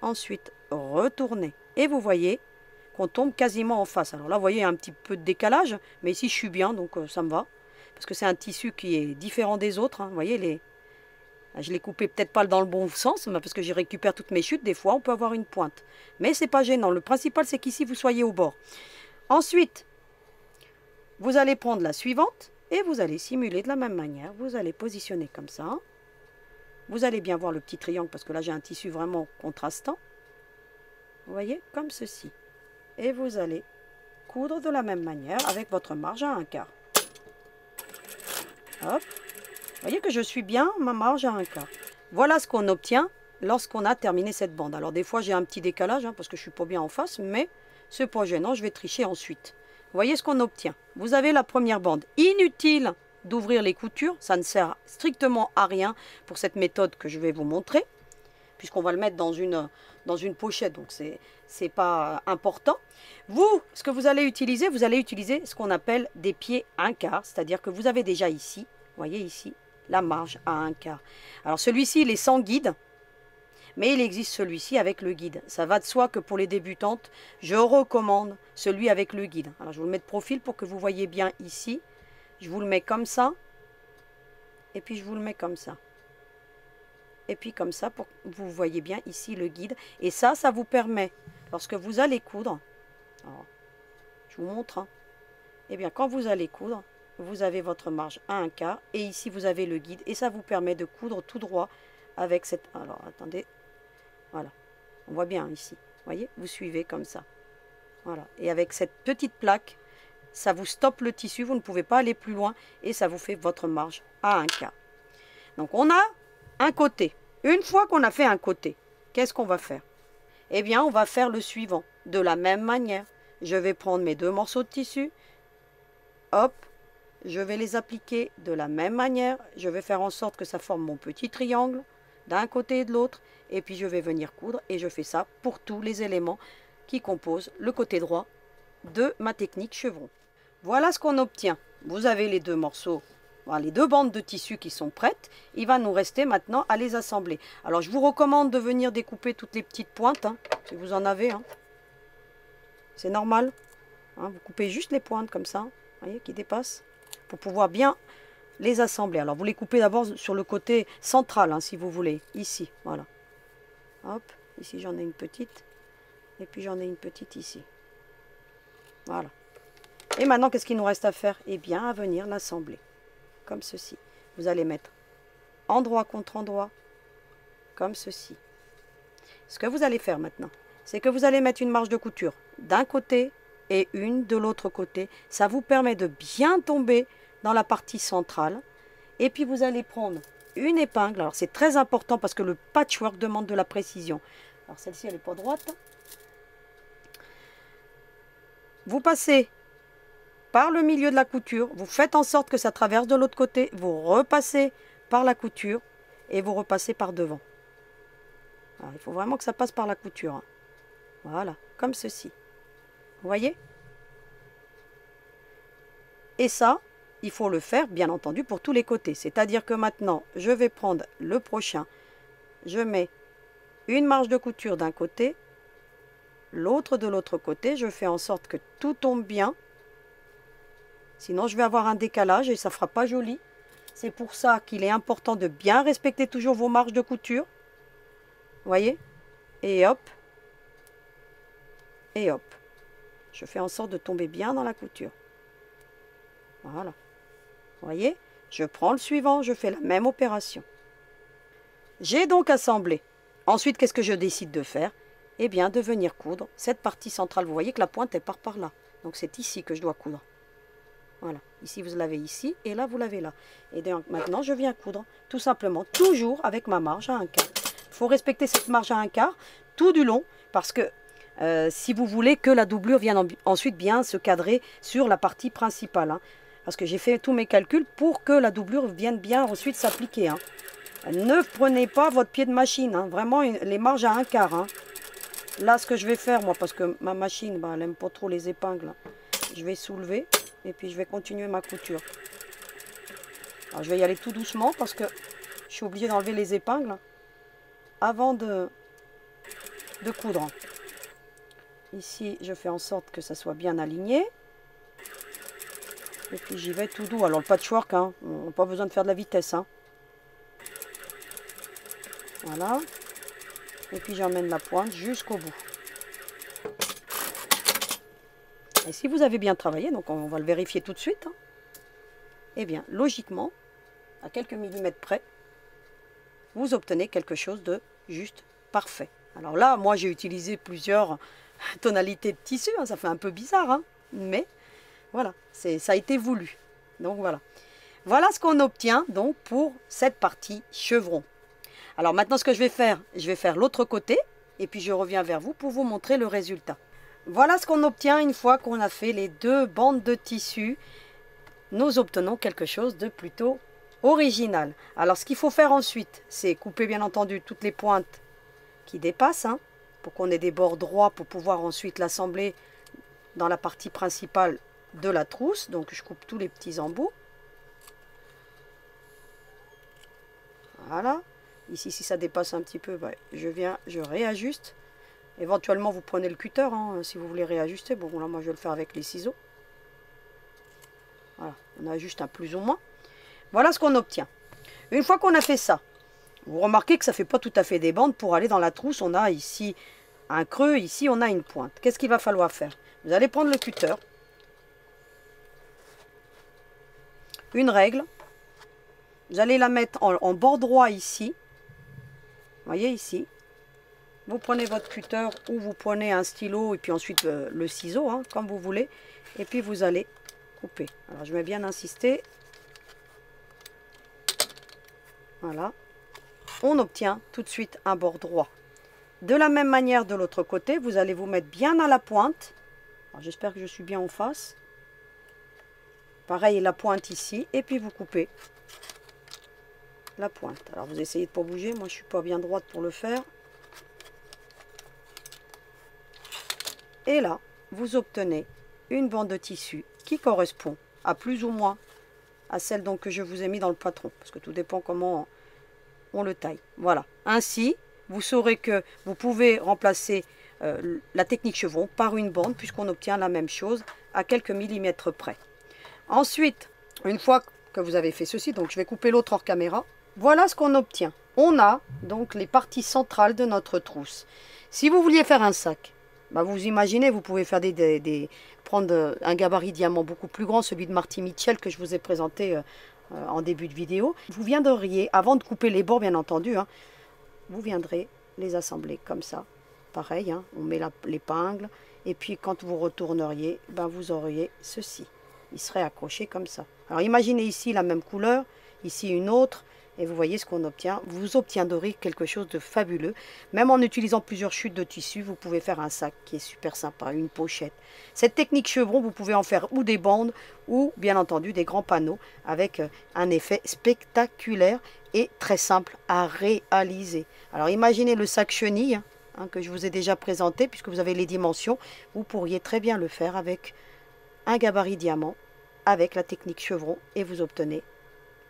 ensuite retourner. Et vous voyez qu'on tombe quasiment en face. Alors là, vous voyez, il y a un petit peu de décalage. Mais ici, je suis bien, donc ça me va. Parce que c'est un tissu qui est différent des autres. Hein. Vous voyez, je l'ai coupé peut-être pas dans le bon sens, mais parce que j'y récupère toutes mes chutes. Des fois, on peut avoir une pointe. Mais c'est pas gênant. Le principal, c'est qu'ici, vous soyez au bord. Ensuite, vous allez prendre la suivante et vous allez simuler de la même manière. Vous allez positionner comme ça. Vous allez bien voir le petit triangle parce que là, j'ai un tissu vraiment contrastant. Vous voyez, comme ceci. Et vous allez coudre de la même manière avec votre marge à 1/4. Hop. Vous voyez que je suis bien ma marge à 1/4. Voilà ce qu'on obtient lorsqu'on a terminé cette bande. Alors des fois, j'ai un petit décalage hein, parce que je ne suis pas bien en face, mais c'est pas gênant, je vais tricher ensuite. Vous voyez ce qu'on obtient. Vous avez la première bande. Inutile d'ouvrir les coutures, ça ne sert strictement à rien pour cette méthode que je vais vous montrer, puisqu'on va le mettre dans une pochette, donc c'est pas important. Vous, ce que vous allez utiliser ce qu'on appelle des pieds 1/4, c'est-à-dire que vous avez déjà ici, vous voyez ici, la marge à 1/4. Alors celui-ci, il est sans guide, mais il existe celui-ci avec le guide. Ça va de soi que pour les débutantes, je recommande celui avec le guide. Alors je vous le mets de profil pour que vous voyez bien ici. Je vous le mets comme ça, et puis je vous le mets comme ça. Et puis comme ça, pour que vous voyez bien ici le guide. Et ça vous permet, lorsque vous allez coudre, alors, je vous montre, hein, et bien quand vous allez coudre, vous avez votre marge à 1/4, et ici vous avez le guide, et ça vous permet de coudre tout droit avec cette... Alors attendez, voilà, on voit bien ici, vous voyez, vous suivez comme ça. Voilà, et avec cette petite plaque, ça vous stoppe le tissu, vous ne pouvez pas aller plus loin, et ça vous fait votre marge à 1/4. Donc on a un côté. Une fois qu'on a fait un côté, qu'est-ce qu'on va faire? Eh bien, on va faire le suivant. De la même manière, je vais prendre mes deux morceaux de tissu. Hop, je vais les appliquer de la même manière. Je vais faire en sorte que ça forme mon petit triangle d'un côté et de l'autre. Et puis, je vais venir coudre. Et je fais ça pour tous les éléments qui composent le côté droit de ma technique chevron. Voilà ce qu'on obtient. Vous avez les deux morceaux voilà, les deux bandes de tissu qui sont prêtes. Il va nous rester maintenant à les assembler. Alors je vous recommande de venir découper toutes les petites pointes, hein, si vous en avez. Hein. C'est normal. Hein, vous coupez juste les pointes comme ça, vous voyez, qui dépassent, pour pouvoir bien les assembler. Alors vous les coupez d'abord sur le côté central, hein, si vous voulez, ici, voilà. Hop, ici j'en ai une petite, et puis j'en ai une petite ici. Voilà. Et maintenant, qu'est-ce qu'il nous reste à faire? Eh bien, à venir l'assembler, comme ceci. Vous allez mettre endroit contre endroit, comme ceci. Ce que vous allez faire maintenant, c'est que vous allez mettre une marge de couture d'un côté et une de l'autre côté. Ça vous permet de bien tomber dans la partie centrale. Et puis vous allez prendre une épingle. Alors c'est très important parce que le patchwork demande de la précision. Alors celle-ci, elle n'est pas droite. Vous passez par le milieu de la couture. Vous faites en sorte que ça traverse de l'autre côté. Vous repassez par la couture et vous repassez par devant. Alors, il faut vraiment que ça passe par la couture. Hein. Voilà, comme ceci. Vous voyez? Et ça, il faut le faire, bien entendu, pour tous les côtés. C'est-à-dire que maintenant, je vais prendre le prochain. Je mets une marge de couture d'un côté, l'autre de l'autre côté. Je fais en sorte que tout tombe bien. Sinon, je vais avoir un décalage et ça ne fera pas joli. C'est pour ça qu'il est important de bien respecter toujours vos marges de couture. Vous voyez? Et hop. Et hop. Je fais en sorte de tomber bien dans la couture. Voilà. Vous voyez? Je prends le suivant, je fais la même opération. J'ai donc assemblé. Ensuite, qu'est-ce que je décide de faire? Eh bien, de venir coudre cette partie centrale. Vous voyez que la pointe, elle part par là. Donc, c'est ici que je dois coudre. Voilà. Ici, vous l'avez ici et là, vous l'avez là. Et donc, maintenant, je viens coudre tout simplement, toujours avec ma marge à 1/4. Il faut respecter cette marge à 1/4 tout du long parce que si vous voulez que la doublure vienne ensuite bien se cadrer sur la partie principale. Hein, parce que j'ai fait tous mes calculs pour que la doublure vienne bien ensuite s'appliquer. Hein. Ne prenez pas votre pied de machine. Hein, vraiment les marges à 1/4. Hein. Là, ce que je vais faire, moi, parce que ma machine, bah, elle n'aime pas trop les épingles. Hein, je vais soulever et puis je vais continuer ma couture. Alors, je vais y aller tout doucement parce que je suis obligée d'enlever les épingles hein, avant de coudre. Ici, je fais en sorte que ça soit bien aligné. Et puis j'y vais tout doux. Alors le patchwork, hein, on n'a pas besoin de faire de la vitesse. Hein. Voilà. Et puis j'emmène la pointe jusqu'au bout. Et si vous avez bien travaillé, donc on va le vérifier tout de suite. Hein, eh bien, logiquement, à quelques millimètres près, vous obtenez quelque chose de juste parfait. Alors là, moi j'ai utilisé plusieurs tonalité de tissu, hein, ça fait un peu bizarre, hein, mais voilà, ça a été voulu. Donc voilà. Voilà ce qu'on obtient donc pour cette partie chevron. Alors maintenant ce que je vais faire l'autre côté et puis je reviens vers vous pour vous montrer le résultat. Voilà ce qu'on obtient une fois qu'on a fait les deux bandes de tissu. Nous obtenons quelque chose de plutôt original. Alors ce qu'il faut faire ensuite, c'est couper bien entendu toutes les pointes qui dépassent, hein, pour qu'on ait des bords droits pour pouvoir ensuite l'assembler dans la partie principale de la trousse. Donc je coupe tous les petits embouts. Voilà. Ici, si ça dépasse un petit peu, bah, je réajuste. Éventuellement, vous prenez le cutter hein, si vous voulez réajuster. Bon, là, moi, je vais le faire avec les ciseaux. Voilà, on ajuste un plus ou moins. Voilà ce qu'on obtient. Une fois qu'on a fait ça, vous remarquez que ça ne fait pas tout à fait des bandes. Pour aller dans la trousse, on a ici un creux, ici on a une pointe. Qu'est-ce qu'il va falloir faire? Vous allez prendre le cutter, une règle, vous allez la mettre en bord droit ici. Vous voyez ici. Vous prenez votre cutter ou vous prenez un stylo et puis ensuite le ciseau, hein, comme vous voulez. Et puis vous allez couper. Alors je vais bien insister. Voilà. On obtient tout de suite un bord droit. De la même manière de l'autre côté, vous allez vous mettre bien à la pointe. J'espère que je suis bien en face. Pareil, la pointe ici. Et puis vous coupez la pointe. Alors vous essayez de ne pas bouger. Moi, je ne suis pas bien droite pour le faire. Et là, vous obtenez une bande de tissu qui correspond à plus ou moins à celle donc que je vous ai mis dans le patron, parce que tout dépend comment on le taille. Voilà, ainsi vous saurez que vous pouvez remplacer la technique chevron par une bande, puisqu'on obtient la même chose à quelques millimètres près. Ensuite, une fois que vous avez fait ceci, donc je vais couper l'autre hors caméra, voilà ce qu'on obtient. On a donc les parties centrales de notre trousse. Si vous vouliez faire un sac, bah vous imaginez, vous pouvez faire prendre un gabarit diamant beaucoup plus grand, celui de Marty Mitchell que je vous ai présenté en début de vidéo. Vous viendriez, avant de couper les bords bien entendu, hein, vous viendrez les assembler comme ça. Pareil, hein, on met l'épingle et puis quand vous retourneriez, ben vous auriez ceci. Il serait accroché comme ça. Alors imaginez ici la même couleur, ici une autre. Et vous voyez ce qu'on obtient. Vous obtiendrez quelque chose de fabuleux. Même en utilisant plusieurs chutes de tissu, vous pouvez faire un sac qui est super sympa, une pochette. Cette technique chevron, vous pouvez en faire ou des bandes ou bien entendu des grands panneaux avec un effet spectaculaire et très simple à réaliser. Alors imaginez le sac chenille hein, que je vous ai déjà présenté puisque vous avez les dimensions. Vous pourriez très bien le faire avec un gabarit diamant, avec la technique chevron et vous obtenez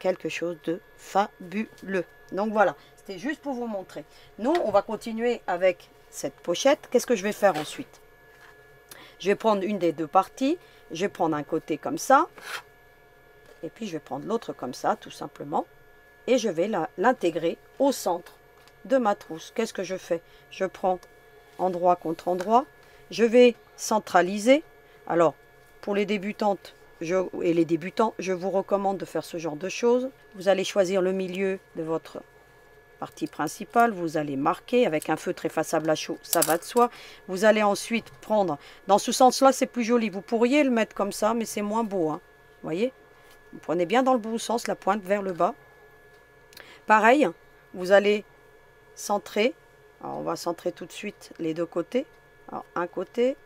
quelque chose de fabuleux. Donc voilà, c'était juste pour vous montrer. Nous, on va continuer avec cette pochette. Qu'est-ce que je vais faire ensuite? Je vais prendre une des deux parties. Je vais prendre un côté comme ça. Et puis, je vais prendre l'autre comme ça, tout simplement. Et je vais l'intégrer au centre de ma trousse. Qu'est-ce que je fais? Je prends endroit contre endroit. Je vais centraliser. Alors, pour les débutantes, et les débutants, je vous recommande de faire ce genre de choses. Vous allez choisir le milieu de votre partie principale. Vous allez marquer avec un feutre effaçable à chaud, ça va de soi. Vous allez ensuite prendre, dans ce sens-là, c'est plus joli. Vous pourriez le mettre comme ça, mais c'est moins beau. Hein. Vous voyez? Vous prenez bien dans le bon sens, la pointe vers le bas. Pareil, vous allez centrer. Alors, on va centrer tout de suite les deux côtés. Alors, un côté, et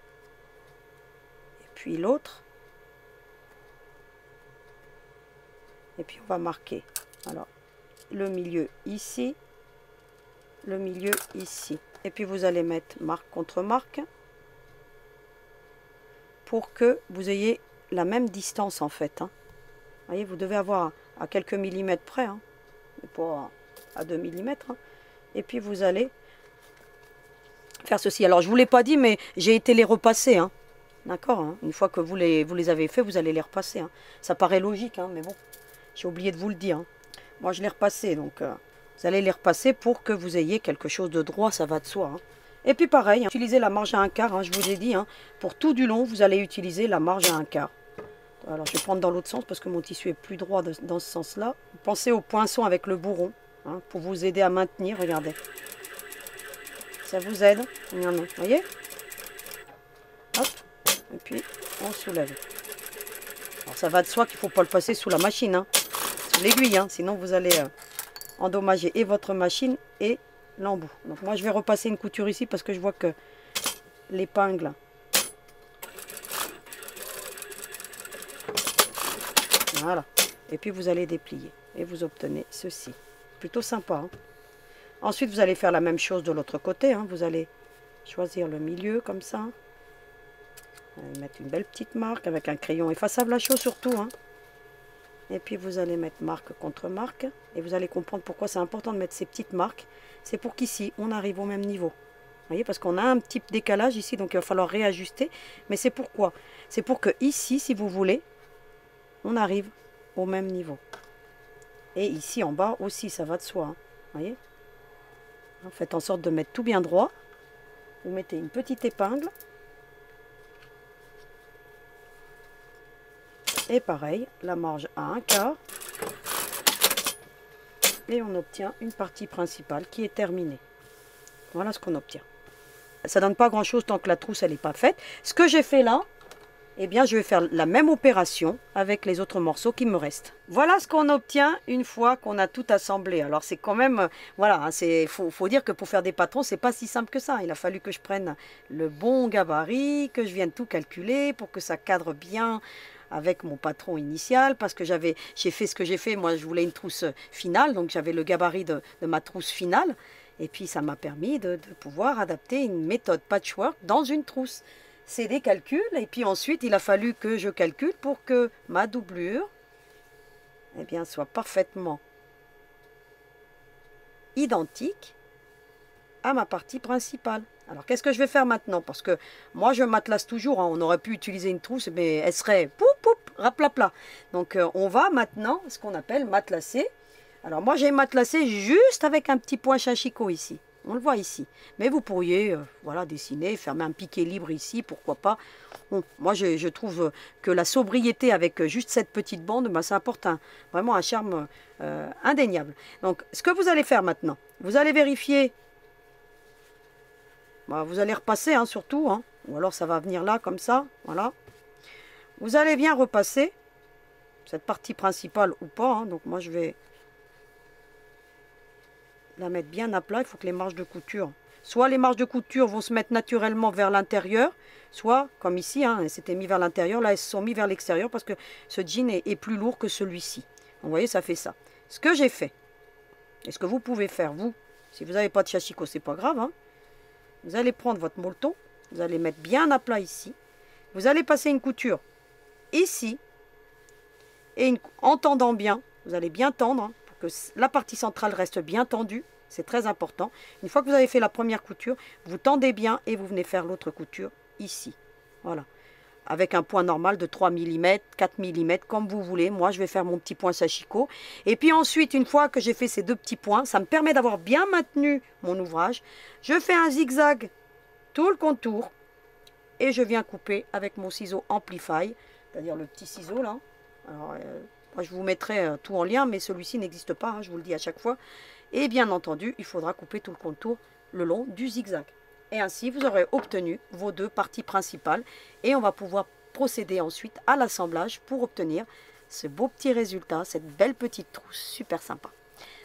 puis l'autre. Et puis on va marquer alors le milieu ici, le milieu ici. Et puis vous allez mettre marque contre marque pour que vous ayez la même distance en fait. Hein. Vous voyez, vous devez avoir à quelques millimètres près, hein, mais pas à 2 millimètres. Hein. Et puis vous allez faire ceci. Alors je ne vous l'ai pas dit, mais j'ai été les repasser. Hein. D'accord, hein. Une fois que vous les avez fait, vous allez les repasser. Hein. Ça paraît logique, hein, mais bon. J'ai oublié de vous le dire. Hein. Moi, je l'ai repassé. Donc, vous allez les repasser pour que vous ayez quelque chose de droit. Ça va de soi. Hein. Et puis, pareil, utilisez la marge à un quart. Hein, je vous ai dit. Hein, pour tout du long, vous allez utiliser la marge à un quart. Alors, je vais prendre dans l'autre sens parce que mon tissu est plus droit dans ce sens-là. Pensez au poinçon avec le bourron. Hein, pour vous aider à maintenir. Regardez. Ça vous aide. Vous voyez? Hop. Et puis, on soulève. Alors, ça va de soi qu'il ne faut pas le passer sous la machine. Hein. L'aiguille, hein, sinon vous allez endommager et votre machine et l'embout. Donc moi je vais repasser une couture ici parce que je vois que l'épingle voilà, et puis vous allez déplier et vous obtenez ceci, plutôt sympa. Hein. Ensuite vous allez faire la même chose de l'autre côté. Hein. Vous allez choisir le milieu comme ça, vous allez mettre une belle petite marque avec un crayon effaçable à chaud surtout. Hein. Et puis vous allez mettre marque contre marque. Et vous allez comprendre pourquoi c'est important de mettre ces petites marques. C'est pour qu'ici, on arrive au même niveau. Vous voyez, parce qu'on a un petit décalage ici, donc il va falloir réajuster. Mais c'est pourquoi? C'est pour que ici, si vous voulez, on arrive au même niveau. Et ici en bas aussi, ça va de soi. Hein. Vous voyez? Faites en sorte de mettre tout bien droit. Vous mettez une petite épingle. Et pareil, la marge à un quart. Et on obtient une partie principale qui est terminée. Voilà ce qu'on obtient. Ça ne donne pas grand chose tant que la trousse elle n'est pas faite. Ce que j'ai fait là, eh bien je vais faire la même opération avec les autres morceaux qui me restent. Voilà ce qu'on obtient une fois qu'on a tout assemblé. Alors c'est quand même, voilà, faut dire que pour faire des patrons, c'est pas si simple que ça. Il a fallu que je prenne le bon gabarit, que je vienne tout calculer pour que ça cadre bien avec mon patron initial, parce que j'ai fait ce que j'ai fait. Moi je voulais une trousse finale, donc j'avais le gabarit de ma trousse finale, et puis ça m'a permis de pouvoir adapter une méthode patchwork dans une trousse. C'est des calculs, et puis ensuite il a fallu que je calcule pour que ma doublure eh bien, soit parfaitement identique à ma partie principale. Alors, qu'est-ce que je vais faire maintenant? Parce que moi, je matelasse toujours. Hein. On aurait pu utiliser une trousse, mais elle serait poup, poup, raplapla. Donc, on va maintenant, ce qu'on appelle matelasser. Alors, moi, j'ai matelassé juste avec un petit point chachicot ici. On le voit ici. Mais vous pourriez, voilà, dessiner, faire un piqué libre ici, pourquoi pas. Bon, moi, je trouve que la sobriété avec juste cette petite bande, ben, ça apporte vraiment un charme indéniable. Donc, ce que vous allez faire maintenant, vous allez vérifier. Bah, vous allez repasser, hein, surtout, hein, ou alors ça va venir là, comme ça, voilà. Vous allez bien repasser, cette partie principale ou pas, hein, donc moi je vais la mettre bien à plat. Il faut que les marges de couture, soit les marges de couture vont se mettre naturellement vers l'intérieur, soit, comme ici, hein, elles s'étaient mis vers l'intérieur, là elles se sont mis vers l'extérieur parce que ce jean est plus lourd que celui-ci. Vous voyez, ça fait ça. Ce que j'ai fait, et ce que vous pouvez faire, vous, si vous n'avez pas de chachicot, c'est pas grave, hein. Vous allez prendre votre molleton, vous allez mettre bien à plat ici. Vous allez passer une couture ici. Et en tendant bien, vous allez bien tendre hein, pour que la partie centrale reste bien tendue. C'est très important. Une fois que vous avez fait la première couture, vous tendez bien et vous venez faire l'autre couture ici. Voilà. Avec un point normal de 3 mm, 4 mm, comme vous voulez. Moi, je vais faire mon petit point sachicot. Et puis ensuite, une fois que j'ai fait ces deux petits points, ça me permet d'avoir bien maintenu mon ouvrage. Je fais un zigzag tout le contour et je viens couper avec mon ciseau Amplify, c'est-à-dire le petit ciseau là. Alors, moi, je vous mettrai tout en lien, mais celui-ci n'existe pas, hein, je vous le dis à chaque fois. Et bien entendu, il faudra couper tout le contour le long du zigzag. Et ainsi, vous aurez obtenu vos deux parties principales. Et on va pouvoir procéder ensuite à l'assemblage pour obtenir ce beau petit résultat, cette belle petite trousse super sympa.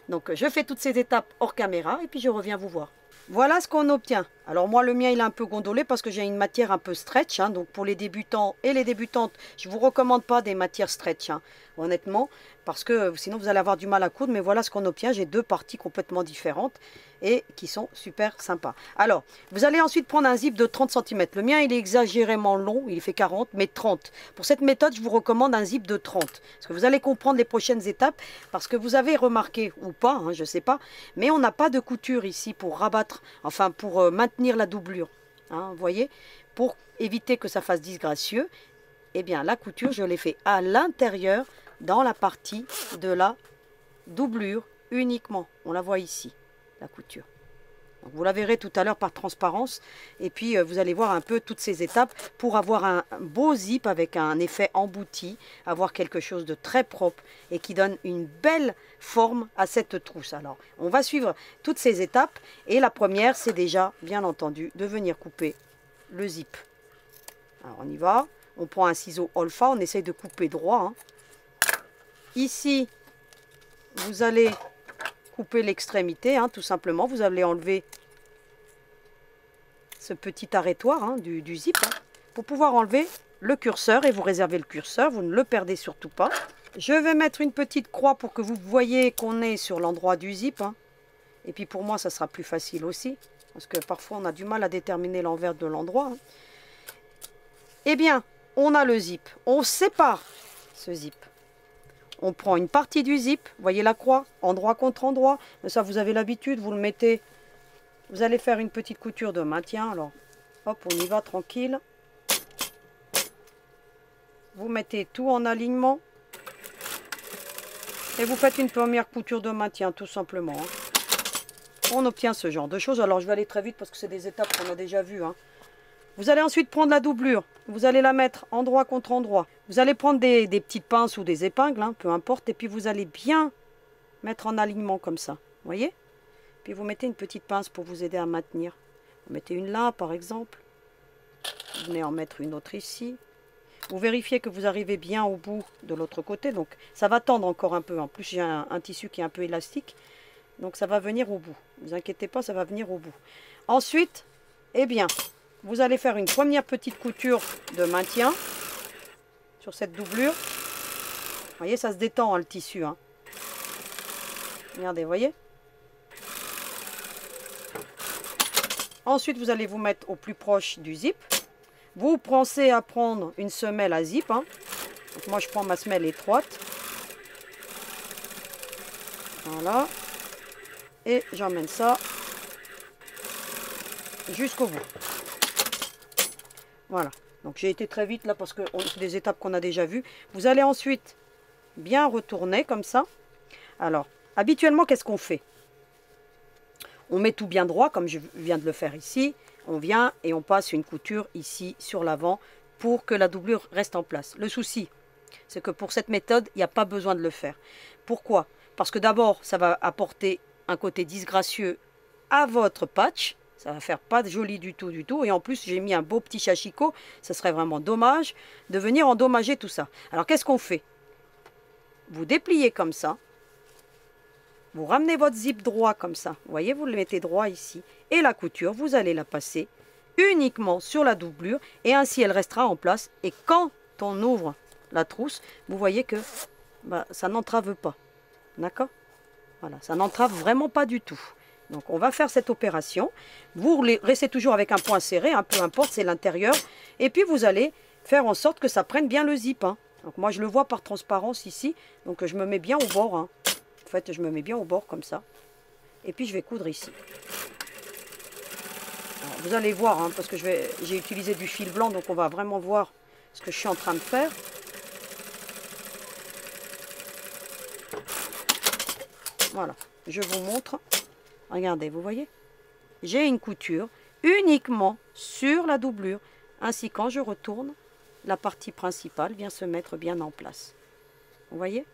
Donc, je fais toutes ces étapes hors caméra et puis je reviens vous voir. Voilà ce qu'on obtient. Alors moi, le mien, il est un peu gondolé parce que j'ai une matière un peu stretch. Hein, donc pour les débutants et les débutantes, je ne vous recommande pas des matières stretch, hein, honnêtement. Parce que sinon, vous allez avoir du mal à coudre. Mais voilà ce qu'on obtient. J'ai deux parties complètement différentes et qui sont super sympas. Alors, vous allez ensuite prendre un zip de 30 cm. Le mien, il est exagérément long. Il fait 40, mais 30. Pour cette méthode, je vous recommande un zip de 30. Parce que vous allez comprendre les prochaines étapes. Parce que vous avez remarqué, ou pas, hein, je ne sais pas, mais on n'a pas de couture ici pour rabattre, enfin pour maintenir la doublure. Hein, vous voyez, pour éviter que ça fasse disgracieux, eh bien la couture, je l'ai fait à l'intérieur, dans la partie de la doublure uniquement. On la voit ici, la couture. Donc, vous la verrez tout à l'heure par transparence. Et puis, vous allez voir un peu toutes ces étapes pour avoir un beau zip avec un effet embouti, avoir quelque chose de très propre et qui donne une belle forme à cette trousse. Alors, on va suivre toutes ces étapes. Et la première, c'est déjà, bien entendu, de venir couper le zip. Alors, on y va. On prend un ciseau Olfa. On essaye de couper droit. Hein. Ici, vous allez couper l'extrémité, hein, tout simplement. Vous allez enlever ce petit arrêtoir hein, du zip hein, pour pouvoir enlever le curseur et vous réservez le curseur. Vous ne le perdez surtout pas. Je vais mettre une petite croix pour que vous voyez qu'on est sur l'endroit du zip. Hein. Et puis pour moi, ça sera plus facile aussi. Parce que parfois, on a du mal à déterminer l'envers de l'endroit. Hein. Eh bien, on a le zip. On sépare ce zip. On prend une partie du zip, voyez la croix, endroit contre endroit. Mais ça, vous avez l'habitude, vous le mettez. Vous allez faire une petite couture de maintien. Alors, hop, on y va tranquille. Vous mettez tout en alignement. Et vous faites une première couture de maintien, tout simplement. Hein. On obtient ce genre de choses. Alors, je vais aller très vite parce que c'est des étapes qu'on a déjà vues. Hein. Vous allez ensuite prendre la doublure. Vous allez la mettre endroit contre endroit. Vous allez prendre des petites pinces ou des épingles, hein, peu importe. Et puis vous allez bien mettre en alignement comme ça. Vous voyez? Puis vous mettez une petite pince pour vous aider à maintenir. Vous mettez une là, par exemple. Vous venez en mettre une autre ici. Vous vérifiez que vous arrivez bien au bout de l'autre côté. Donc ça va tendre encore un peu. En plus, j'ai un tissu qui est un peu élastique. Donc ça va venir au bout. Ne vous inquiétez pas, ça va venir au bout. Ensuite, eh bien, vous allez faire une première petite couture de maintien sur cette doublure. Vous voyez, ça se détend hein, le tissu. Hein. Regardez, vous voyez? Ensuite, vous allez vous mettre au plus proche du zip. Vous pensez à prendre une semelle à zip. Hein. Donc moi, je prends ma semelle étroite. Voilà. Et j'emmène ça jusqu'au bout. Voilà. Donc j'ai été très vite là parce que c'est des étapes qu'on a déjà vues. Vous allez ensuite bien retourner comme ça. Alors, habituellement, qu'est-ce qu'on fait? On met tout bien droit, comme je viens de le faire ici. On vient et on passe une couture ici sur l'avant pour que la doublure reste en place. Le souci, c'est que pour cette méthode, il n'y a pas besoin de le faire. Pourquoi? Parce que d'abord, ça va apporter un côté disgracieux à votre patch. Ça va faire pas joli du tout, du tout. Et en plus, j'ai mis un beau petit chachicot. Ce serait vraiment dommage de venir endommager tout ça. Alors, qu'est-ce qu'on fait? Vous dépliez comme ça. Vous ramenez votre zip droit comme ça. Vous voyez, vous le mettez droit ici. Et la couture, vous allez la passer uniquement sur la doublure. Et ainsi, elle restera en place. Et quand on ouvre la trousse, vous voyez que ça n'entrave pas. D'accord? Voilà, ça n'entrave vraiment pas du tout. Donc, on va faire cette opération. Vous restez toujours avec un point serré, hein, peu importe, c'est l'intérieur. Et puis, vous allez faire en sorte que ça prenne bien le zip. Hein. Donc, moi, je le vois par transparence ici. Donc, je me mets bien au bord. Hein. En fait, je me mets bien au bord comme ça. Et puis, je vais coudre ici. Alors, vous allez voir, hein, parce que j'ai utilisé du fil blanc. Donc, on va vraiment voir ce que je suis en train de faire. Voilà, je vous montre. Regardez, vous voyez? J'ai une couture uniquement sur la doublure. Ainsi, quand je retourne, la partie principale vient se mettre bien en place. Vous voyez?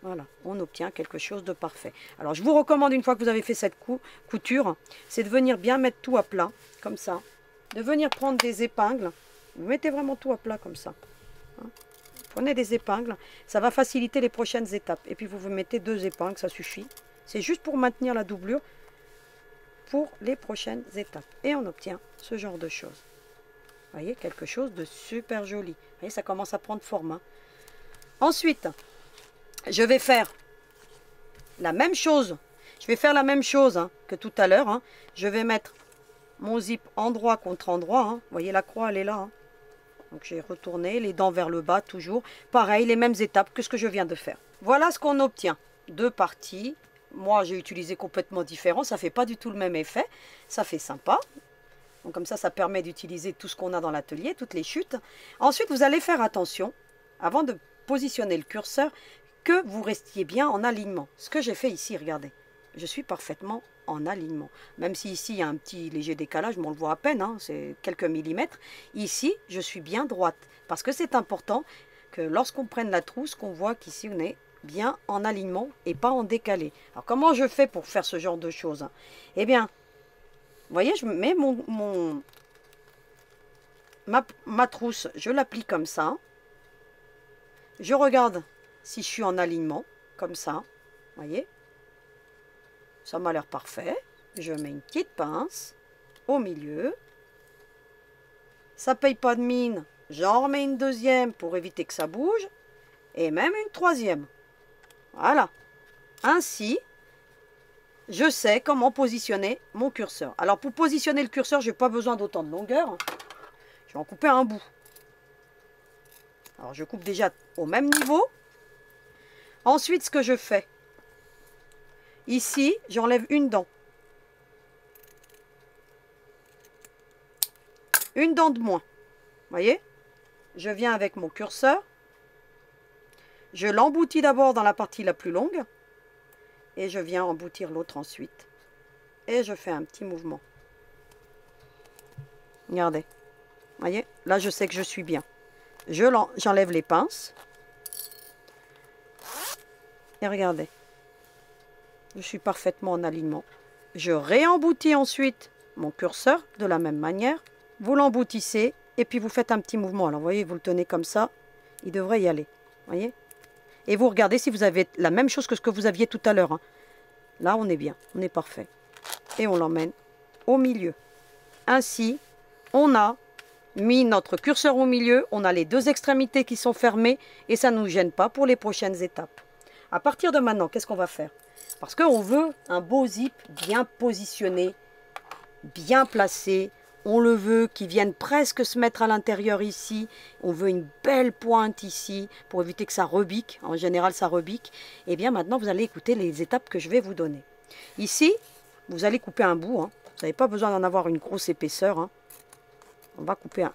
Voilà, on obtient quelque chose de parfait. Alors, je vous recommande, une fois que vous avez fait cette couture, c'est de venir bien mettre tout à plat, comme ça. De venir prendre des épingles. Vous mettez vraiment tout à plat, comme ça. Hein? Prenez des épingles, ça va faciliter les prochaines étapes. Et puis, vous mettez 2 épingles, ça suffit. C'est juste pour maintenir la doublure pour les prochaines étapes. Et on obtient ce genre de choses. Vous voyez, quelque chose de super joli. Vous voyez, ça commence à prendre forme. Hein. Ensuite, je vais faire la même chose. Je vais faire la même chose hein, que tout à l'heure. Hein. Je vais mettre mon zip endroit contre endroit. Hein. Vous voyez, la croix, elle est là. Hein. Donc, j'ai retourné les dents vers le bas, toujours. Pareil, les mêmes étapes que ce que je viens de faire. Voilà ce qu'on obtient. 2 parties. Moi, j'ai utilisé complètement différent. Ça ne fait pas du tout le même effet. Ça fait sympa. Donc, comme ça, ça permet d'utiliser tout ce qu'on a dans l'atelier, toutes les chutes. Ensuite, vous allez faire attention, avant de positionner le curseur, que vous restiez bien en alignement. Ce que j'ai fait ici, regardez. Je suis parfaitement en alignement. Même si ici, il y a un petit léger décalage, mais on le voit à peine, hein, c'est quelques millimètres. Ici, je suis bien droite. Parce que c'est important que lorsqu'on prenne la trousse, qu'on voit qu'ici, on est bien en alignement et pas en décalé. Alors, comment je fais pour faire ce genre de choses? Eh bien, vous voyez, je mets ma trousse, je l'applique comme ça. Je regarde si je suis en alignement, comme ça. Vous voyez? Ça m'a l'air parfait. Je mets une petite pince au milieu. Ça paye pas de mine. J'en remets une deuxième pour éviter que ça bouge. Et même une troisième. Voilà. Ainsi, je sais comment positionner mon curseur. Alors, pour positionner le curseur, je n'ai pas besoin d'autant de longueur. Je vais en couper un bout. Alors, je coupe déjà au même niveau. Ensuite, ce que je fais, ici, j'enlève une dent. Une dent de moins. Vous voyez? Je viens avec mon curseur. Je l'emboutis d'abord dans la partie la plus longue. Et je viens emboutir l'autre ensuite. Et je fais un petit mouvement. Regardez. Vous voyez? Là, je sais que je suis bien. J'enlève les pinces. Et regardez. Je suis parfaitement en alignement. Je réemboutis ensuite mon curseur de la même manière. Vous l'emboutissez et puis vous faites un petit mouvement. Alors, vous voyez, vous le tenez comme ça. Il devrait y aller. Vous voyez? Et vous regardez si vous avez la même chose que ce que vous aviez tout à l'heure. Hein. Là, on est bien. On est parfait. Et on l'emmène au milieu. Ainsi, on a mis notre curseur au milieu. On a les 2 extrémités qui sont fermées. Et ça ne nous gêne pas pour les prochaines étapes. À partir de maintenant, qu'est-ce qu'on va faire? Parce qu'on veut un beau zip bien positionné, bien placé, on le veut qui vienne presque se mettre à l'intérieur ici. On veut une belle pointe ici pour éviter que ça rebique. En général, ça rebique. Et bien maintenant, vous allez écouter les étapes que je vais vous donner. Ici, vous allez couper un bout. Hein. Vous n'avez pas besoin d'en avoir une grosse épaisseur. Hein. On va couper un.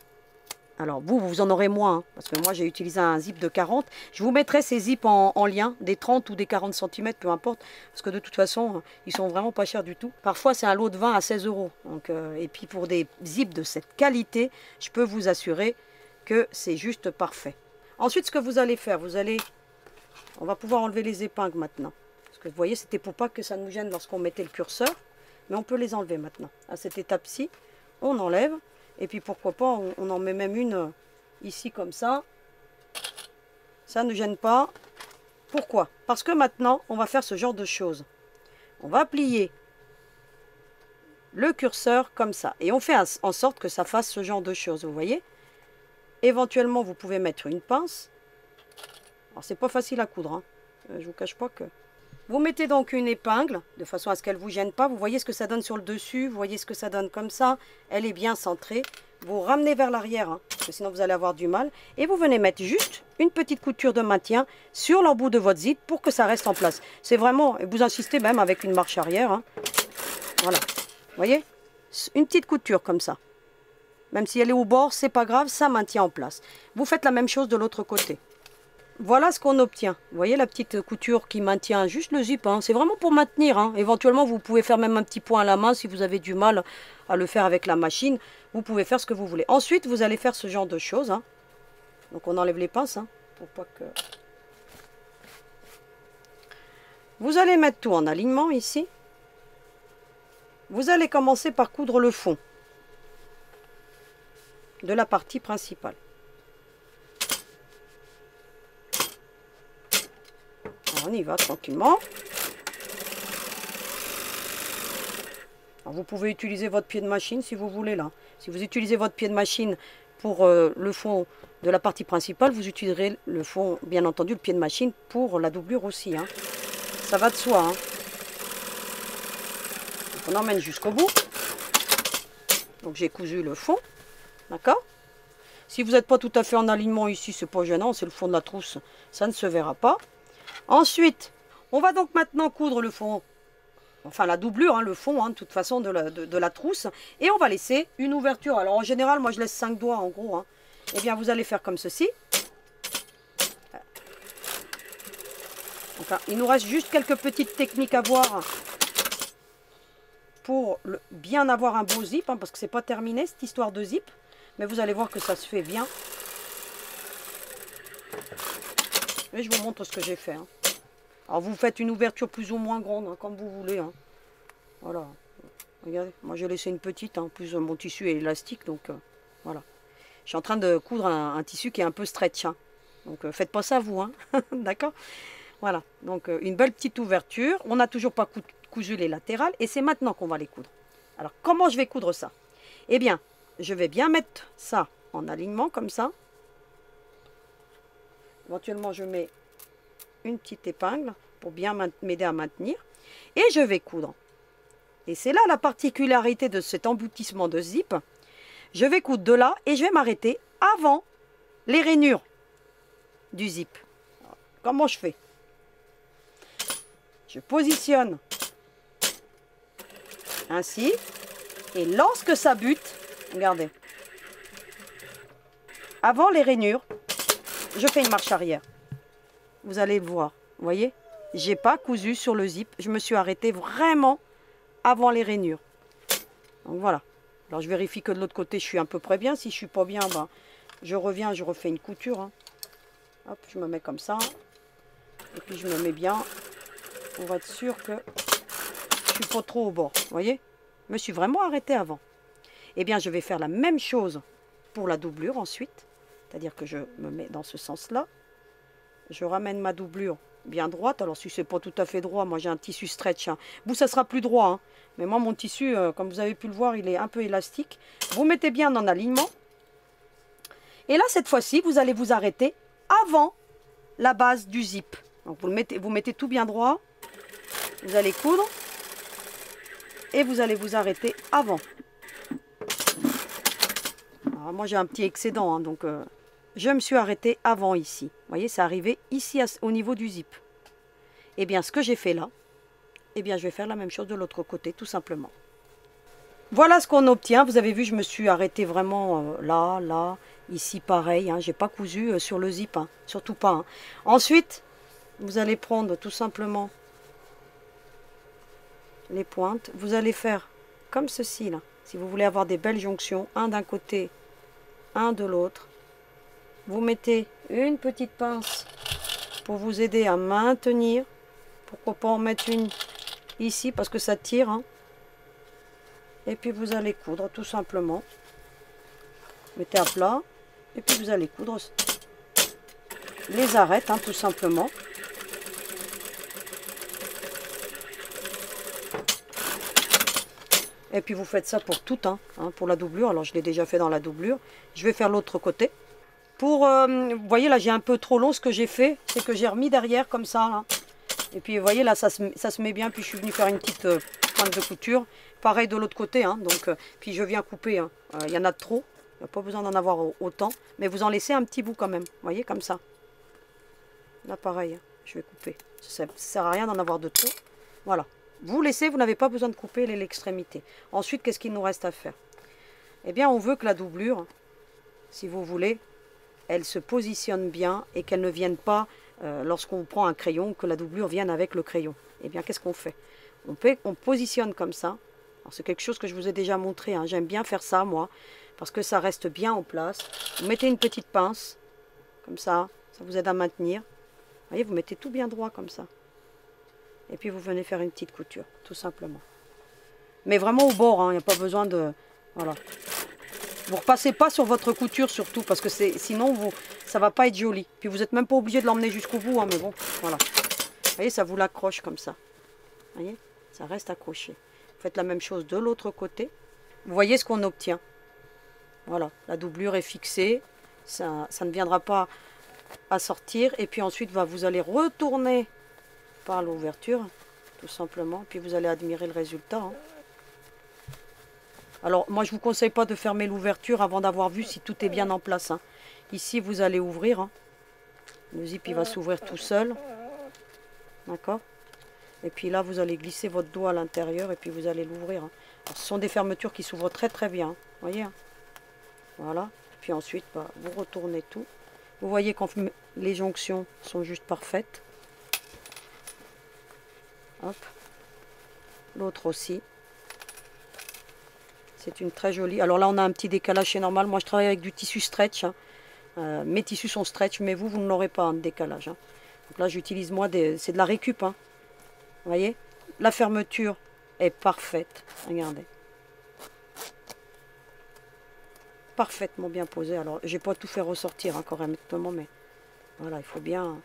Alors vous en aurez moins, hein, parce que moi j'ai utilisé un zip de 40. Je vous mettrai ces zips en lien, des 30 ou des 40 cm, peu importe. Parce que de toute façon, ils sont vraiment pas chers du tout. Parfois c'est un lot de 20 à 16 €. Donc, et puis pour des zips de cette qualité, je peux vous assurer que c'est juste parfait. Ensuite, ce que vous allez faire, on va pouvoir enlever les épingles maintenant. Parce que vous voyez, c'était pour pas que ça nous gêne lorsqu'on mettait le curseur. Mais on peut les enlever maintenant. À cette étape-ci, on enlève. Et puis pourquoi pas, on en met même une ici comme ça. Ça ne gêne pas. Pourquoi? Parce que maintenant, on va faire ce genre de choses. On va plier le curseur comme ça. Et on fait en sorte que ça fasse ce genre de choses, vous voyez? Éventuellement, vous pouvez mettre une pince. Alors, c'est pas facile à coudre. Hein. Je vous cache pas que... Vous mettez donc une épingle, de façon à ce qu'elle ne vous gêne pas. Vous voyez ce que ça donne sur le dessus, vous voyez ce que ça donne comme ça. Elle est bien centrée. Vous ramenez vers l'arrière, hein, parce que sinon vous allez avoir du mal. Et vous venez mettre juste une petite couture de maintien sur l'embout de votre zip pour que ça reste en place. C'est vraiment, et vous insistez même avec une marche arrière. Hein. Voilà, vous voyez? Une petite couture comme ça. Même si elle est au bord, c'est pas grave, ça maintient en place. Vous faites la même chose de l'autre côté. Voilà ce qu'on obtient. Vous voyez la petite couture qui maintient juste le zip. Hein. C'est vraiment pour maintenir. Hein. Éventuellement, vous pouvez faire même un petit point à la main si vous avez du mal à le faire avec la machine. Vous pouvez faire ce que vous voulez. Ensuite, vous allez faire ce genre de choses. Hein. Donc, on enlève les pinces. Hein, pour pas que... Vous allez mettre tout en alignement ici. Vous allez commencer par coudre le fond de la partie principale. On y va tranquillement. Alors vous pouvez utiliser votre pied de machine si vous voulez là. Si vous utilisez votre pied de machine pour le fond de la partie principale, vous utiliserez le fond, bien entendu, le pied de machine pour la doublure aussi. Hein. Ça va de soi. Hein. On emmène jusqu'au bout. Donc j'ai cousu le fond. D'accord? Si vous n'êtes pas tout à fait en alignement ici, c'est pas gênant, c'est le fond de la trousse, ça ne se verra pas. Ensuite, on va donc maintenant coudre le fond, enfin la doublure, hein, le fond, hein, de toute façon de la trousse. Et on va laisser une ouverture. Alors en général, moi je laisse 5 doigts en gros. Hein. Eh bien, vous allez faire comme ceci. Enfin, il nous reste juste quelques petites techniques à voir pour bien avoir un beau zip, hein, parce que c'est pas terminé cette histoire de zip. Mais vous allez voir que ça se fait bien. Et je vous montre ce que j'ai fait. Hein. Alors vous faites une ouverture plus ou moins grande, hein, comme vous voulez. Hein. Voilà. Regardez, moi j'ai laissé une petite. Hein. En plus mon tissu est élastique, donc voilà. Je suis en train de coudre un tissu qui est un peu stretch. Hein. Donc faites pas ça vous. Hein. D'accord? Voilà. Donc une belle petite ouverture. On n'a toujours pas cousu les latérales. Et c'est maintenant qu'on va les coudre. Alors comment je vais coudre ça? Eh bien, je vais bien mettre ça en alignement comme ça. Éventuellement, je mets une petite épingle pour bien m'aider à maintenir. Et je vais coudre. Et c'est là la particularité de cet emboutissement de zip. Je vais coudre de là et je vais m'arrêter avant les rainures du zip. Alors, comment je fais? Je positionne ainsi. Et lorsque ça bute, regardez, avant les rainures, je fais une marche arrière. Vous allez le voir, vous voyez? J'ai pas cousu sur le zip. Je me suis arrêtée vraiment avant les rainures. Donc voilà. Alors je vérifie que de l'autre côté, je suis à peu près bien. Si je suis pas bien, ben, je reviens, je refais une couture. Hein. Hop, je me mets comme ça. Et puis je me mets bien pour être sûr que je suis pas trop au bord. Vous voyez? Je me suis vraiment arrêtée avant. Eh bien, je vais faire la même chose pour la doublure ensuite. C'est-à-dire que je me mets dans ce sens-là. Je ramène ma doublure bien droite. Alors, si ce n'est pas tout à fait droit, moi j'ai un tissu stretch. Hein. Vous, ça sera plus droit. Hein. Mais moi, mon tissu, comme vous avez pu le voir, il est un peu élastique. Vous mettez bien en alignement. Et là, cette fois-ci, vous allez vous arrêter avant la base du zip. Donc, vous mettez tout bien droit. Vous allez coudre. Et vous allez vous arrêter avant. Alors, moi j'ai un petit excédent, hein, donc je me suis arrêtée avant ici. Vous voyez, c'est arrivé ici au niveau du zip. Et bien ce que j'ai fait là, eh bien je vais faire la même chose de l'autre côté, tout simplement. Voilà ce qu'on obtient. Vous avez vu, je me suis arrêtée vraiment là, là, ici pareil. Hein, j'ai pas cousu sur le zip, hein, surtout pas. Hein. Ensuite, vous allez prendre tout simplement les pointes. Vous allez faire comme ceci là. Si vous voulez avoir des belles jonctions, un d'un côté, un de l'autre. Vous mettez une petite pince pour vous aider à maintenir. Pourquoi pas en mettre une ici parce que ça tire. Hein. Et puis vous allez coudre tout simplement. Mettez à plat. Et puis vous allez coudre les arêtes, hein, tout simplement. Et puis vous faites ça pour tout, hein, pour la doublure. Alors je l'ai déjà fait dans la doublure. Je vais faire l'autre côté. Pour, vous voyez là j'ai un peu trop long. Ce que j'ai fait, c'est que j'ai remis derrière comme ça. Là. Et puis vous voyez là ça se met bien. Puis je suis venue faire une petite pointe de couture. Pareil de l'autre côté. Hein, donc, puis je viens couper. Hein. Il y en a de trop. Il n'y a pas besoin d'en avoir autant. Mais vous en laissez un petit bout quand même. Vous voyez comme ça. Là pareil. Hein, je vais couper. Ça ne sert à rien d'en avoir de trop. Voilà. Vous laissez, vous n'avez pas besoin de couper l'extrémité. Ensuite, qu'est-ce qu'il nous reste à faire? Eh bien, on veut que la doublure, si vous voulez, elle se positionne bien et qu'elle ne vienne pas, lorsqu'on prend un crayon, que la doublure vienne avec le crayon. Eh bien, qu'est-ce qu'on fait? On positionne comme ça. C'est quelque chose que je vous ai déjà montré. Hein. J'aime bien faire ça, moi, parce que ça reste bien en place. Vous mettez une petite pince, comme ça vous aide à maintenir. Vous voyez, vous mettez tout bien droit comme ça. Et puis vous venez faire une petite couture, tout simplement. Mais vraiment au bord, hein, il n'y a pas besoin de... Voilà. Vous ne repassez pas sur votre couture surtout, parce que sinon ça ne va pas être joli. Puis vous n'êtes même pas obligé de l'emmener jusqu'au bout, hein, mais bon, voilà. Vous voyez, ça vous l'accroche comme ça. Vous voyez, ça reste accroché. Vous faites la même chose de l'autre côté. Vous voyez ce qu'on obtient. Voilà, la doublure est fixée. Ça ne viendra pas à sortir. Et puis ensuite, vous allez retourner par l'ouverture, tout simplement, puis vous allez admirer le résultat. Hein. Alors moi je vous conseille pas de fermer l'ouverture avant d'avoir vu si tout est bien en place. Hein. Ici vous allez ouvrir, hein. Le zip il va s'ouvrir tout seul, d'accord. Et puis là vous allez glisser votre doigt à l'intérieur et puis vous allez l'ouvrir. Hein. Ce sont des fermetures qui s'ouvrent très très bien, hein. Voyez. Hein. Voilà. Puis ensuite vous retournez tout. Vous voyez quand les jonctions sont juste parfaites. Hop, l'autre aussi. C'est une très jolie. Alors là, on a un petit décalage, c'est normal. Moi, je travaille avec du tissu stretch. Hein. Mes tissus sont stretch, mais vous ne l'aurez pas un décalage. Hein. Donc là, j'utilise moi c'est de la récup. Hein. Vous voyez, la fermeture est parfaite. Regardez. Parfaitement bien posée. Alors, j'ai pas tout fait ressortir hein, correctement, mais voilà, il faut bien.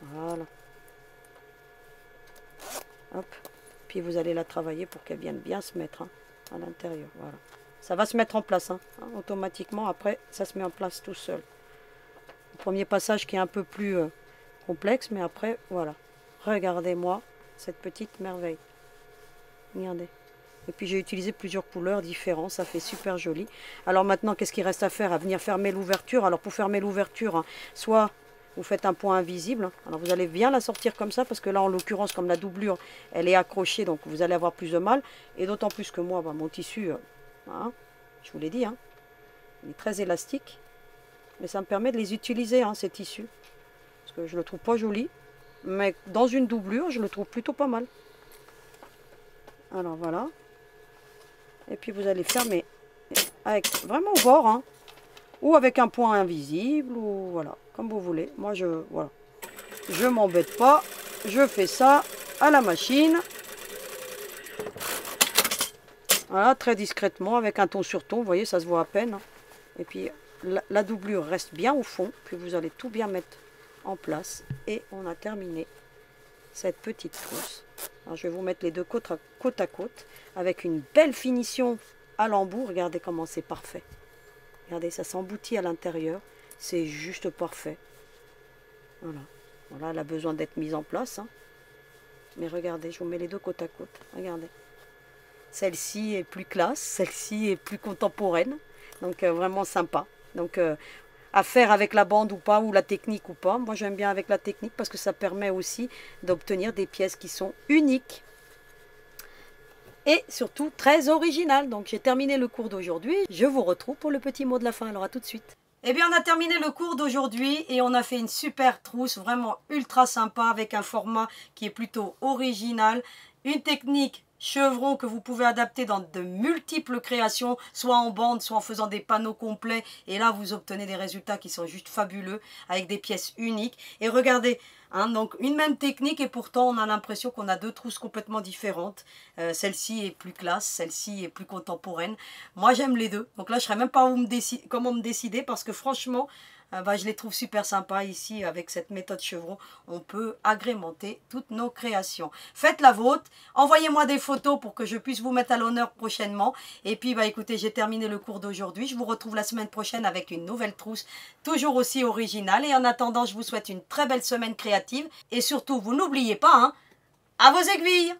Voilà. Hop, puis vous allez la travailler pour qu'elle vienne bien se mettre hein, à l'intérieur. Voilà. Ça va se mettre en place hein, automatiquement. Après, ça se met en place tout seul. Le premier passage qui est un peu plus complexe, mais après, voilà. Regardez-moi cette petite merveille. Regardez. Et puis j'ai utilisé plusieurs couleurs différentes, ça fait super joli. Alors maintenant, qu'est-ce qu'il reste à faire? À venir fermer l'ouverture. Alors pour fermer l'ouverture, hein, soit vous faites un point invisible. Alors vous allez bien la sortir comme ça, parce que là en l'occurrence, comme la doublure, elle est accrochée, donc vous allez avoir plus de mal. Et d'autant plus que moi, mon tissu, hein, je vous l'ai dit, hein, il est très élastique. Mais ça me permet de les utiliser, hein, ces tissus. Parce que je ne le trouve pas joli. Mais dans une doublure, je le trouve plutôt pas mal. Alors voilà. Et puis vous allez fermer avec vraiment au bord, hein, ou avec un point invisible, ou voilà, comme vous voulez. Moi, voilà, je m'embête pas. Je fais ça à la machine. Voilà, très discrètement, avec un ton sur ton. Vous voyez, ça se voit à peine. Hein. Et puis, la doublure reste bien au fond. Puis vous allez tout bien mettre en place. Et on a terminé cette petite trousse. Alors, je vais vous mettre les deux côte à côte. Avec une belle finition à l'embout. Regardez comment c'est parfait. Regardez, ça s'emboutit à l'intérieur. C'est juste parfait. Voilà. Voilà, elle a besoin d'être mise en place. Hein. Mais regardez, je vous mets les deux côte à côte. Regardez. Celle-ci est plus classe. Celle-ci est plus contemporaine. Donc vraiment sympa. Donc à faire avec la bande ou pas, ou la technique ou pas. Moi j'aime bien avec la technique parce que ça permet aussi d'obtenir des pièces qui sont uniques. Et surtout très originales. Donc j'ai terminé le cours d'aujourd'hui. Je vous retrouve pour le petit mot de la fin. Alors à tout de suite. Eh bien, on a terminé le cours d'aujourd'hui et on a fait une super trousse, vraiment ultra sympa avec un format qui est plutôt original. Une technique chevron que vous pouvez adapter dans de multiples créations, soit en bande, soit en faisant des panneaux complets. Et là, vous obtenez des résultats qui sont juste fabuleux avec des pièces uniques. Et regardez, hein, donc une même technique et pourtant on a l'impression qu'on a deux trousses complètement différentes. Celle-ci est plus classe, celle-ci est plus contemporaine. Moi j'aime les deux, donc là je ne saurais même pas comment me décider parce que franchement je les trouve super sympas ici avec cette méthode chevron. On peut agrémenter toutes nos créations. Faites la vôtre, envoyez-moi des photos pour que je puisse vous mettre à l'honneur prochainement. Et puis écoutez, j'ai terminé le cours d'aujourd'hui. Je vous retrouve la semaine prochaine avec une nouvelle trousse, toujours aussi originale. Et en attendant, je vous souhaite une très belle semaine créative. Et surtout, vous n'oubliez pas, hein, à vos aiguilles!